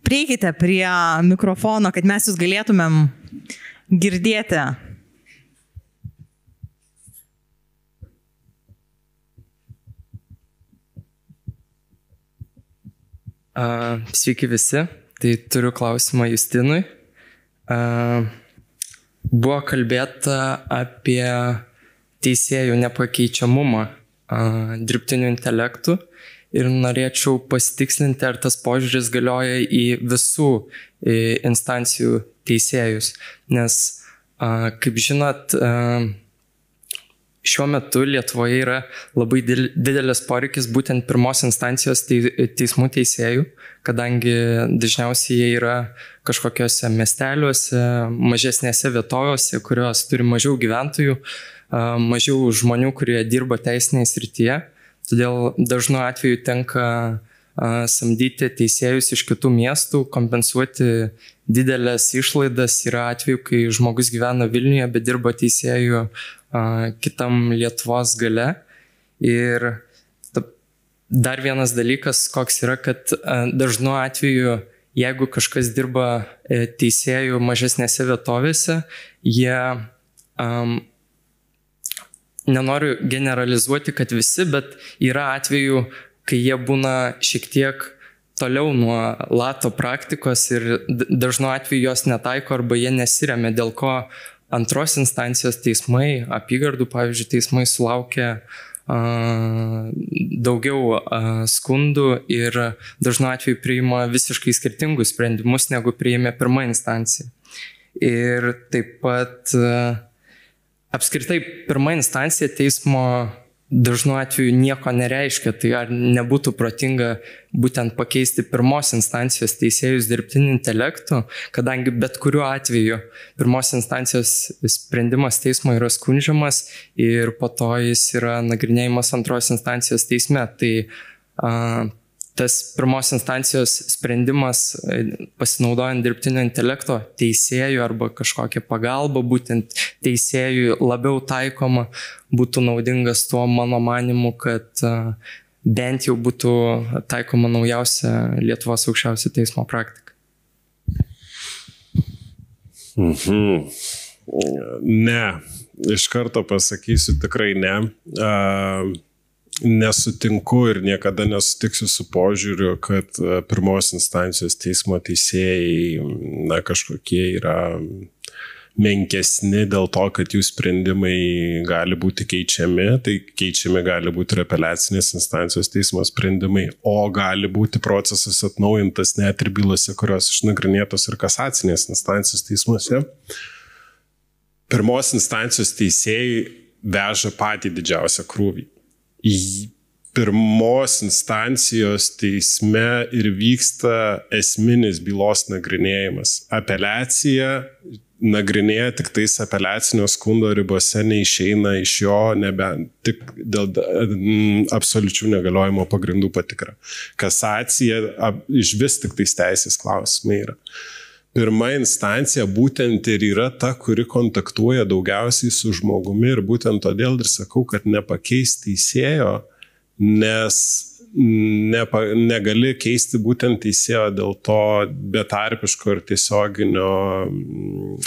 prieikite prie mikrofono, kad mes jūs galėtumėm girdėti. Sveiki visi, tai turiu klausimą Justinui. Buvo kalbėta apie teisėjų nepakeičiamumą dirbtiniu intelektu. Ir norėčiau pasitikslinti, ar tas požiūris galioja į visų instancijų teisėjus. Nes, kaip žinot, šiuo metu Lietuvoje yra labai didelis poreikis būtent pirmos instancijos teismų teisėjų, kadangi dažniausiai jie yra kažkokiuose miesteliuose, mažesnėse vietovėse, kurios turi mažiau gyventojų, mažiau žmonių, kurie dirba teisinėje srityje. Todėl dažnu atveju tenka samdyti teisėjus iš kitų miestų, kompensuoti didelės išlaidas. Yra atveju, kai žmogus gyvena Vilniuje, bet dirba teisėjų kitam Lietuvos gale. Ir dar vienas dalykas, koks yra, kad dažnu atveju, jeigu kažkas dirba teisėjų mažesnėse vietovėse, jie nenoriu generalizuoti, kad visi, bet yra atvejų, kai jie būna šiek tiek toliau nuo lato praktikos ir dažnu atveju jos netaiko arba jie nesiremia, dėl ko antros instancijos teismai, apygardų, pavyzdžiui, teismai sulaukia daugiau skundų ir dažnu atveju priima visiškai skirtingus sprendimus, negu priėmė pirma instancija. Ir taip pat apskritai, pirma instancija teismo dažnu atveju nieko nereiškia, tai ar nebūtų protinga būtent pakeisti pirmos instancijos teisėjus dirbtiniu intelektu, kadangi bet kuriuo atveju pirmos instancijos sprendimas teismo yra skundžiamas ir po to jis yra nagrinėjimas antros instancijos teisme. Tai tas pirmos instancijos sprendimas pasinaudojant dirbtinio intelekto teisėjų arba kažkokią pagalbą būtent teisėjų labiau taikoma būtų naudingas tuo mano manimu, kad bent jau būtų taikoma naujausia Lietuvos aukščiausio teismo praktika. Ne, iš karto pasakysiu tikrai ne. Nesutinku ir niekada nesutiksiu su požiūriu, kad pirmos instancijos teismo teisėjai kažkokie yra menkesni dėl to, kad jų sprendimai gali būti keičiami. Tai keičiami gali būti ir apeliacinės instancijos teismo sprendimai, o gali būti procesas atnaujintas net ir bylose, kurios išnagrinėtos ir kasacinės instancijos teismuose. Pirmos instancijos teisėjai veža patį didžiausią krūvį. Pirmos instancijos teisme ir vyksta esminis bylos nagrinėjimas. Apeliacija nagrinėja tik tais apeliacinio skundo ribose, neišeina iš jo, nebent tik dėl absoliučių negaliojimo pagrindų patikra. Kasacija iš vis tik tais teisės klausimai yra. Pirma instancija būtent ir yra ta, kuri kontaktuoja daugiausiai su žmogumi ir būtent todėl ir sakau, kad nepakeis teisėjo, nes negali keisti būtent teisėjo dėl to betarpiško ir tiesioginio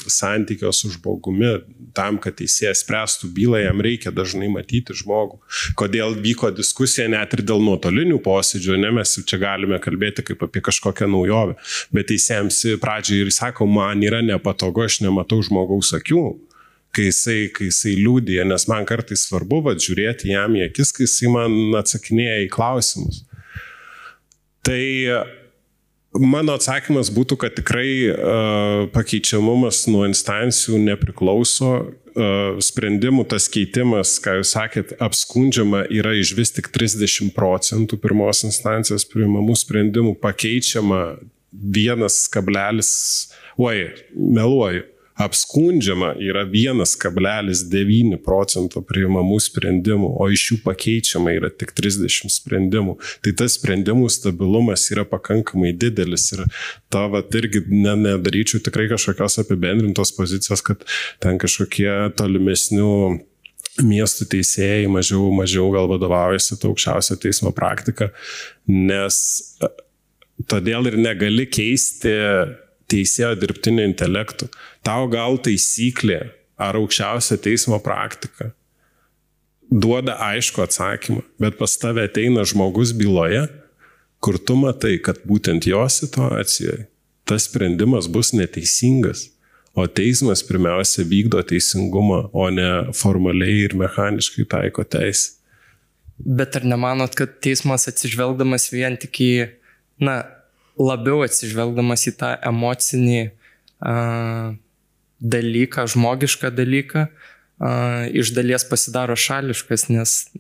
santykio su žmogumi. Tam, kad teisėjas spręstų bylą, jam reikia dažnai matyti žmogų. Kodėl vyko diskusija net ir dėl nuotolinių posėdžių, ne, mes čia galime kalbėti kaip apie kažkokią naujovę, bet teisėjams pradžiai ir sako, man yra nepatogu, aš nematau žmogaus akių. Kai jisai liūdija, nes man kartais svarbu žiūrėti jam į akis, kai jisai man atsakinėja į klausimus. Tai mano atsakymas būtų, kad tikrai pakeičiamumas nuo instancijų nepriklauso. Sprendimų tas keitimas, ką jūs sakėt, apskundžiama yra iš vis tik 30% pirmos instancijos priimamų sprendimų, pakeičiama 1,9%. Apskundžiama yra 1,9% priimamų sprendimų, o iš jų pakeičiama yra tik 30 sprendimų. Tai tas sprendimų stabilumas yra pakankamai didelis ir to irgi nedaryčiau tikrai kažkokios apibendrintos pozicijos, kad ten kažkokie tolimesnių miestų teisėjai mažiau gal vadovaujasi ta aukščiausio teismo praktika, nes todėl ir negali keisti teisėjo dirbtinio intelektų. Tau gal taisyklė ar aukščiausio teismo praktika duoda aišku atsakymą, bet pas tave ateina žmogus byloje, kur tu matai, kad būtent jo situacijoje tas sprendimas bus neteisingas, o teismas pirmiausia vykdo teisingumą, o ne formaliai ir mechaniškai taiko teisę. Bet ar nemanot, kad teismas atsižvelgdamas vien tik į, labiau atsižvelgdamas į tą emocinį dalyką, žmogišką dalyką, iš dalies pasidaro šališkas, nes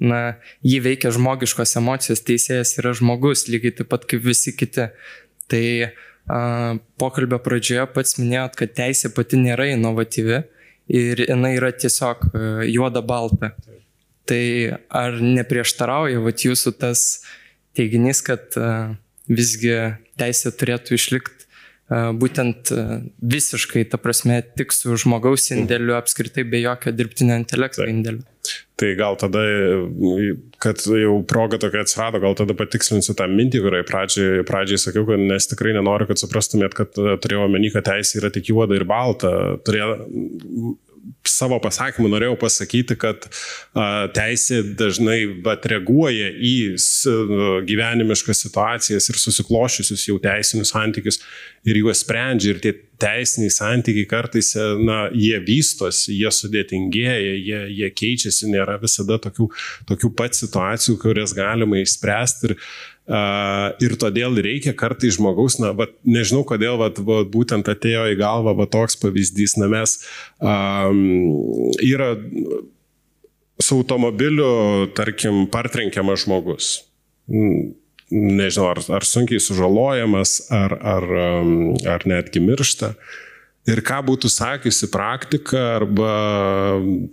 jį veikia žmogiškos emocijos, teisėjas yra žmogus, lygiai taip pat kaip visi kiti. Tai pokalbio pradžioje pats minėjot, kad teisė pati nėra inovatyvi ir jinai yra tiesiog juoda balta. Tai ar neprieštarauja jūsų tas teiginys, kad visgi teisė turėtų išlikti būtent visiškai, ta prasme, tik su žmogaus indėliu, apskritai be jokio dirbtinio intelekto indėliu? Tai gal tada, kad jau proga tokia atsirado, gal tada patikslinsiu tą mintį, kuriai pradžiai sakiau, kad nes tikrai nenoriu, kad suprastumėt, kad turėjau omeny, kad teisė yra tik juoda ir balta. Savo pasakymu norėjau pasakyti, kad teisė dažnai reaguoja į gyvenimiškas situacijas ir susiklošiusius jau teisinius santykius ir juos sprendžia, ir tie teisiniai santykiai kartais, jie vystosi, jie sudėtingėja, jie keičiasi, nėra visada tokių pat situacijų, kurias galima išspręsti. Ir todėl reikia kartais žmogaus, nežinau kodėl, būtent atėjo į galvą toks pavyzdys, mes yra su automobiliu, tarkim, partrenkiamas žmogus. Nežinau, ar sunkiai sužalojamas, ar netgi miršta. Ir ką būtų sakiusi praktika arba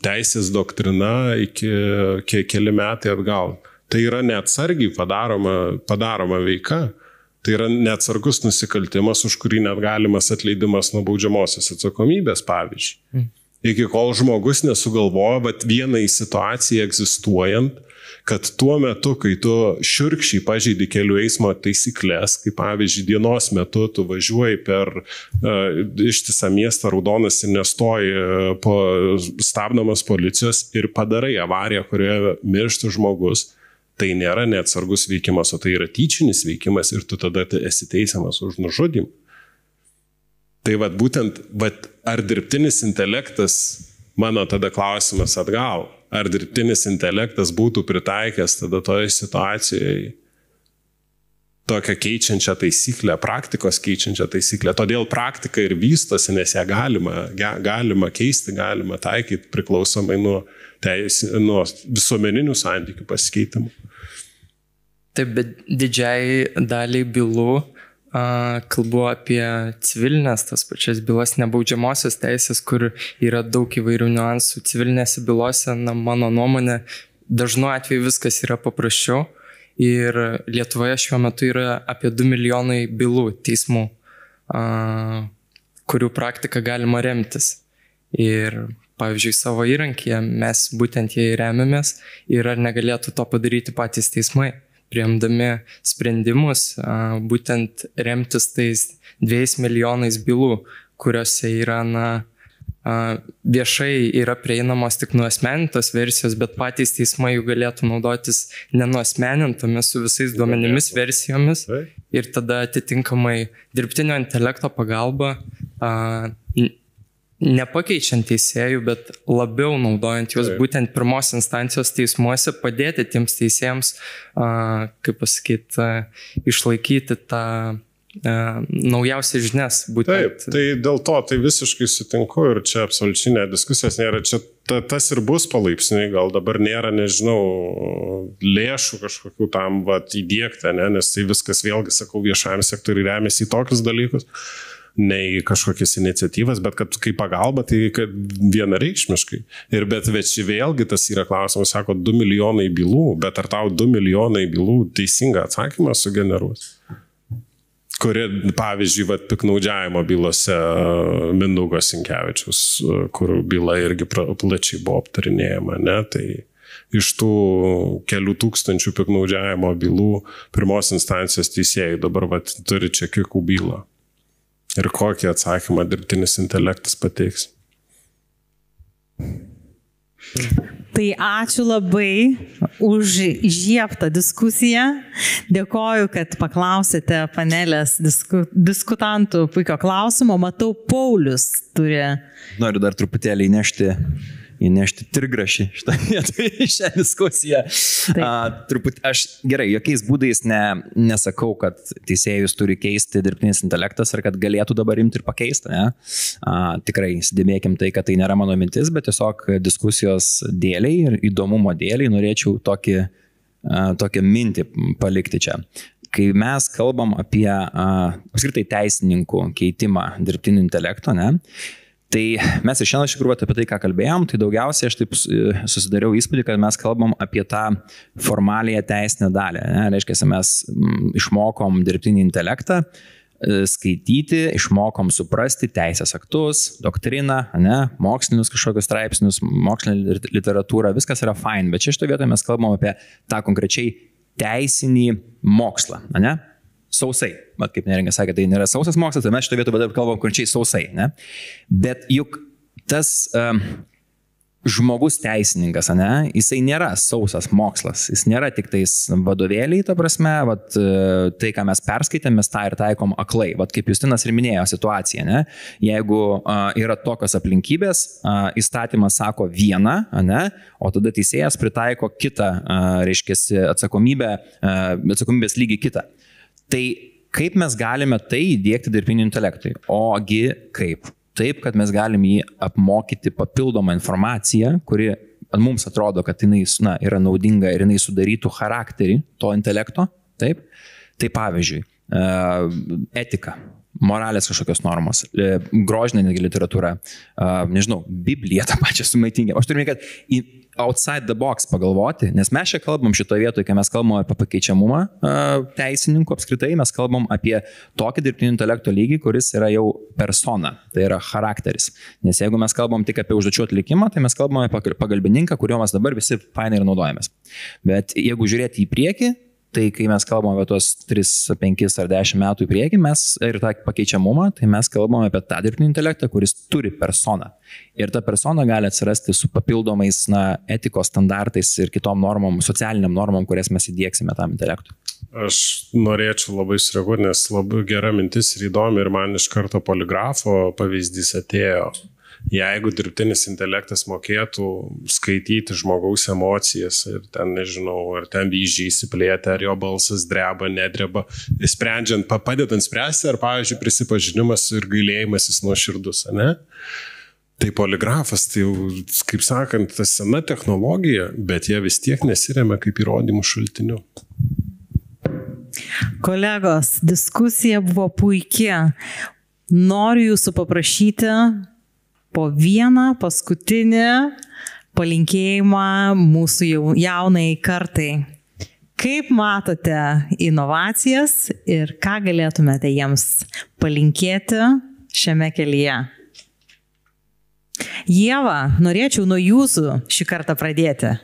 teisės doktrina iki keli metai atgal. Tai yra neatsargiai padaroma veika. Tai yra neatsargus nusikaltimas, už kurį net galimas atleidimas nuo baudžiamosios atsakomybės, pavyzdžiui. Iki kol žmogus nesugalvoja, bet vienai situacijai egzistuojant, kad tuo metu, kai tu šiurkščiai pažeidi kelių eismo taisyklės, kaip pavyzdžiui, dienos metu tu važiuoji per ištisą miestą raudonas ir nestoji stabdomas policijos ir padarai avariją, kurioje miršta žmogus, tai nėra neatsargus veikimas, o tai yra tyčinis veikimas ir tu tada esi teisiamas už nužudymą. Tai būtent, ar dirbtinis intelektas, mano tada klausimas atgal, ar dirbtinis intelektas būtų pritaikęs tada toje situacijoje tokią keičiančią taisyklę, praktikos keičiančią taisyklę. Todėl praktika ir vystosi, nes ją galima keisti, galima taikyti priklausomai nuo visuomeninių santykių pasikeitimų. Taip, bet didžiai daliai bylų kalbu apie civilinės, tas pačias bylas, nebaudžiamosios teisės, kur yra daug įvairių niuansų. Civilinėse bylose, mano nuomonė, dažnu atveju viskas yra paprasčiau ir Lietuvoje šiuo metu yra apie 2 milijonai bylų teismų, kurių praktiką galima remtis. Ir, pavyzdžiui, savo įrankyje mes būtent jai remiamės ir ar negalėtų to padaryti patys teismai, priimdami sprendimus, būtent remtis tais 2 milijonais bylų, kuriuose yra, viešai yra prieinamos tik nuasmenintos versijos, bet patys teismai jų galėtų naudotis nenuasmenintomis su visais duomenimis versijomis ir tada atitinkamai dirbtinio intelekto pagalba, nepakeičiant teisėjų, bet labiau naudojant juos būtent pirmos instancijos teismuose, padėti tiems teisėjams, kaip pasakyti, išlaikyti tą naujausias žinias. Būtent. Taip, tai dėl to tai visiškai sutinku ir čia absoliučiai diskusijos nėra. Čia tas ir bus palaipsniui, gal dabar nėra, nežinau, lėšų kažkokių tam įdiegti, nes tai viskas vėlgi, sakau, viešajam sektoriui remiasi į tokius dalykus. Ne į kažkokias iniciatyvas, bet kad kaip pagalba, tai vienareikšmiškai. Bet vėlgi tas yra klausimas, sako, 2 milijonai bylų, bet ar tau 2 milijonai bylų teisingą atsakymą sugeneruos? Kuri, pavyzdžiui, piknaudžiavimo bylose Mindaugo Sinkevičiaus, kur byla irgi plačiai buvo aptarinėjama, tai iš tų kelių tūkstančių piknaudžiavimo bylų pirmos instancijos teisėjai dabar turi čekiukų bylą. Ir kokį atsakymą dirbtinis intelektas pateiks. Tai ačiū labai už įžiebtą diskusiją. Dėkoju, kad paklausėte panelės diskutantų puikio klausimo. Matau, Paulius turi. Noriu dar truputėlį įnešti trigrašį šią diskusiją. Aš gerai, jokiais būdais nesakau, kad teisėjus turi keisti dirbtinis intelektas ar kad galėtų dabar imti ir pakeisti. Tikrai įsidėmėkim tai, kad tai nėra mano mintis, bet tiesiog diskusijos dėliai ir įdomumo dėliai norėčiau tokią mintį palikti čia. Kai mes kalbam apie apskritai teisininkų keitimą dirbtinio intelekto, tai mes ir šiandien iš tikrųjų apie tai, ką kalbėjom, tai daugiausiai aš taip susidariau įspūdį, kad mes kalbam apie tą formaliją teisinę dalį. Reiškia, mes išmokom dirbtinį intelektą skaityti, išmokom suprasti teisės aktus, doktriną, mokslinius kažkokius straipsnius, mokslinę literatūrą, viskas yra fine, bet čia šitoje vietoje mes kalbam apie tą konkrečiai teisinį mokslą, sausai. Bet kaip Neringa sakė, tai nėra sausas mokslas, tai mes šitą vietą kalbam konkrečiai sausai. Bet juk tas žmogus teisininkas, jisai nėra sausas mokslas. Jis nėra tik tais vadovėliai, ta prasme, tai, ką mes perskaitėm, mes tą ir taikom aklai. Kaip Justinas ir minėjo situaciją, jeigu yra tokios aplinkybės, įstatymas sako vieną, o tada teisėjas pritaiko kitą, reiškia, atsakomybės lygį kitą. Tai kaip mes galime tai įdiegti dirbtiniui intelektui? Ogi kaip? Taip, kad mes galime jį apmokyti papildomą informaciją, kuri mums atrodo, kad jinai yra naudinga ir jinai sudarytų charakterį to intelekto, taip, tai pavyzdžiui, etika, moralės kažkokios normos, grožinė netgi literatūra, nežinau, Biblija tą pačią sumaitingia. Aš turiu, kad outside the box pagalvoti, nes mes čia kalbam šitoje vietoje, kai mes kalbam apie pakeičiamumą teisininkų apskritai, mes kalbam apie tokį dirbtinio intelekto lygį, kuris yra jau persona, tai yra charakteris. Nes jeigu mes kalbam tik apie užduočių atlikimą, tai mes kalbam apie pagalbininką, kuriuo mes dabar visi fainai ir naudojamės. Bet jeigu žiūrėti į priekį, tai kai mes kalbam apie tos 3, 5 ar 10 metų į priekį, mes ir tą pakeičiamumą, tai mes kalbam apie tą dirbtinį intelektą, kuris turi personą. Ir ta persona gali atsirasti su papildomais etikos standartais ir kitom normom, socialiniam normom, kurias mes įdieksime tam intelektui. Aš norėčiau labai sureaguoti, nes labai gera mintis ir įdomi ir man iš karto poligrafo pavyzdys atėjo. Jeigu dirbtinis intelektas mokėtų skaityti žmogaus emocijas ir ten, nežinau, ar ten vyzdžiai įsiplėtė, ar jo balsas dreba, nedreba, sprendžiant, padedant spręsti, ar, pavyzdžiui, prisipažinimas ir gailėjimasis nuoširdus, ne? Tai poligrafas, tai jau, kaip sakant, ta sena technologija, bet jie vis tiek nesiremia kaip įrodymų šaltiniu. Kolegos, diskusija buvo puikia. Noriu jūsų paprašyti po vieną paskutinį palinkėjimą mūsų jaunai kartai. Kaip matote inovacijas ir ką galėtumėte jiems palinkėti šiame kelyje? Ieva, norėčiau nuo jūsų šį kartą pradėti.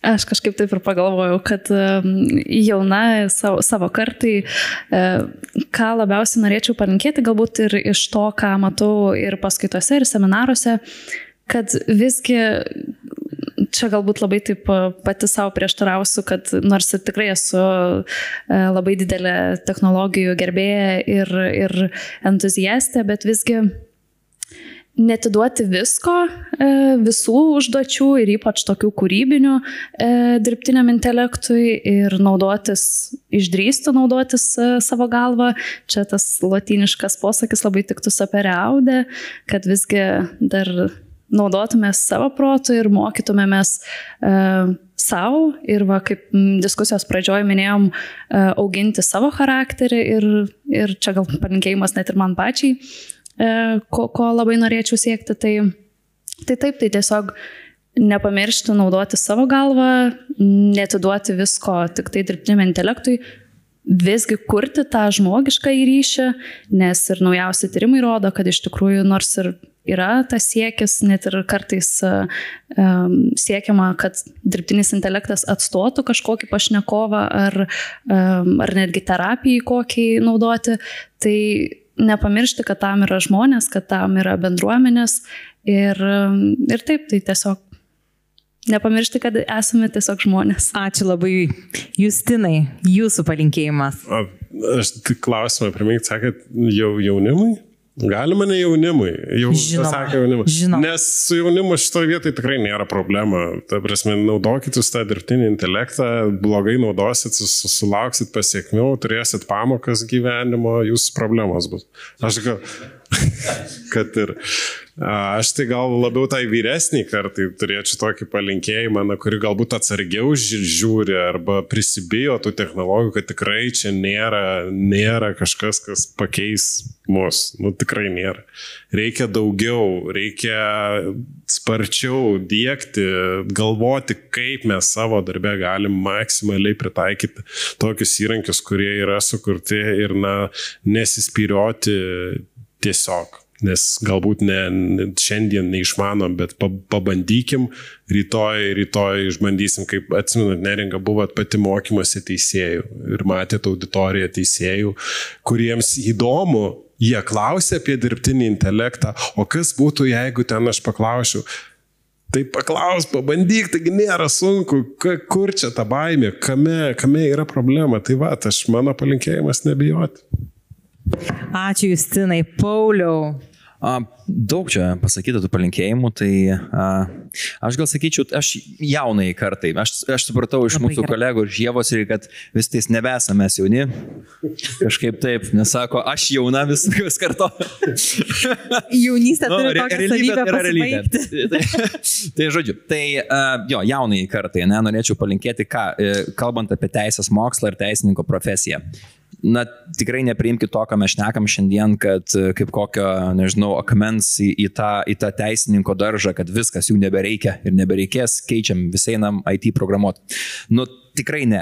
Aš kažkaip taip ir pagalvojau, kad jauna savo kartai, ką labiausiai norėčiau palinkėti, galbūt ir iš to, ką matau ir paskaitose, ir seminaruose, kad visgi, čia galbūt labai taip pati savo prieštarausiu, kad nors ir tikrai esu labai didelė technologijų gerbėja ir entuziastė, bet visgi netiduoti visko, visų užduočių ir ypač tokių kūrybinių dirbtiniam intelektui ir išdrįsti naudotis savo galvą. Čia tas lotyniškas posakis labai tiktų sapere aude, kad visgi dar naudotumės savo protų ir mokytumėmės savo ir va, kaip diskusijos pradžioje minėjom, auginti savo charakterį ir čia gal palinkėjimas net ir man pačiai, ko labai norėčiau siekti, tai taip, tai tiesiog nepamiršti naudoti savo galvą, netiduoti visko tik tai dirbtiniam intelektui, visgi kurti tą žmogišką ryšį, nes ir naujausi tyrimai rodo, kad iš tikrųjų nors ir yra tas siekis, net ir kartais siekiama, kad dirbtinis intelektas atstotų kažkokį pašnekovą ar netgi terapijai kokį naudoti, tai nepamiršti, kad tam yra žmonės, kad tam yra bendruomenės ir taip, tai tiesiog nepamiršti, kad esame tiesiog žmonės. Ačiū labai, Justinai, jūsų palinkėjimas. Aš tik klausimą primint, sakėt, jaunimui? Galima ne jaunimui, jau pasakė jaunimui. Nes su jaunimu šitoje vietoje tikrai nėra problema. Ta prasme, naudokit jūs tą dirbtinį intelektą, blogai naudosit, sulauksit pasiekmių, turėsit pamokas gyvenimo, jūsų problemos bus. Aš gal, kad ir... Aš tai gal labiau tai vyresnį kartai turėčiau tokį palinkėjimą, kuri galbūt atsargiau žiūri arba prisibijo tų technologijų, kad tikrai čia nėra kažkas, kas pakeis mus. Tikrai nėra. Reikia daugiau, reikia sparčiau diegti, galvoti, kaip mes savo darbę galim maksimaliai pritaikyti tokius įrankius, kurie yra sukurti ir nesispyrioti tiesiog. Nes galbūt šiandien neišmanom, bet pabandykim, rytoj išbandysim, kaip atsimenat, Neringa buvo pati mokymuose teisėjų ir matėte auditoriją teisėjų, kuriems įdomu, jie klausė apie dirbtinį intelektą, o kas būtų, jeigu ten aš paklausiu, tai paklaus, pabandyk, taigi nėra sunku, kur čia ta baimė, kame yra problema, tai va, mano palinkėjimas nebijoti. Ačiū Justinai. Pauliau. Daug čia pasakyta tų palinkėjimų, tai aš gal sakyčiau, aš jaunai kartai, aš supratau iš mūsų kolegų ir Žievos, kad vis tais nebesame mes jauni, kažkaip taip, nesako, aš jauna vis karto. Jaunystė turi tokią savybę pasibaigti. Tai žodžiu, tai jaunai kartai, norėčiau palinkėti, kalbant apie teisės mokslą ir teisininko profesiją. Tikrai nepriimkite to, ką mes šnekam šiandien, kad kaip kokio, nežinau, akmens į tą teisininko daržą, kad viskas jų nebereikia ir nebereikės, keičiam visai nam IT programuoti. Tikrai ne.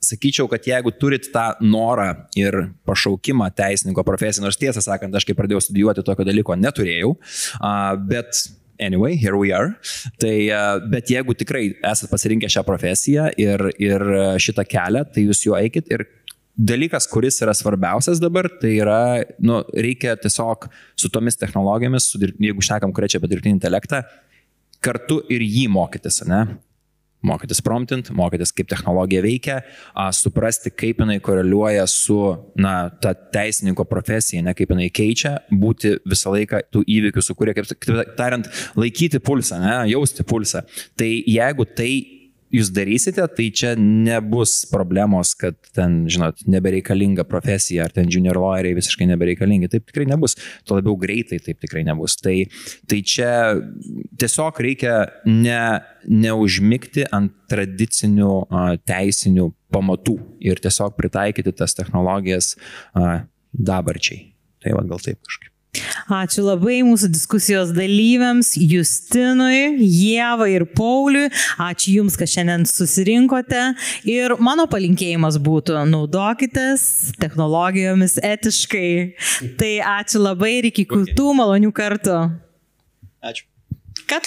Sakyčiau, kad jeigu turit tą norą ir pašaukimą teisininko profesiją, nors tiesą sakant, aš kai pradėjau studijuoti tokio dalyko neturėjau, bet anyway, here we are. Tai, bet jeigu tikrai esat pasirinkę šią profesiją ir šitą kelią, tai jūs juo eikit ir dalykas, kuris yra svarbiausias dabar, tai yra, reikia tiesiog su tomis technologijomis, jeigu šnekam konkrečiai apie dirbtinį intelektą, kartu ir jį mokytis, ne? Mokytis promptint, mokytis, kaip technologija veikia, suprasti, kaip jinai koreliuoja su, ta teisininko profesija, ne, kaip jinai keičia, būti visą laiką tų įvykių sukūrė, kaip tariant, laikyti pulsą, ne, jausti pulsą. Tai jeigu tai jūs darysite, tai čia nebus problemos, kad ten, žinot, nebereikalinga profesija, ar ten junior lawyeriai visiškai nebereikalingi. Taip tikrai nebus. Tuo labiau greitai taip tikrai nebus. Tai čia tiesiog reikia neužmigti ant tradicinių teisinių pamatų ir tiesiog pritaikyti tas technologijas dabarčiai. Tai gal taip kažkaip. Ačiū labai mūsų diskusijos dalyviams, Justinui, Ievai ir Pauliui. Ačiū Jums, kad šiandien susirinkote. Ir mano palinkėjimas būtų, naudokitės technologijomis etiškai. Tai ačiū labai ir iki kitų malonių kartų. Ačiū. Kad?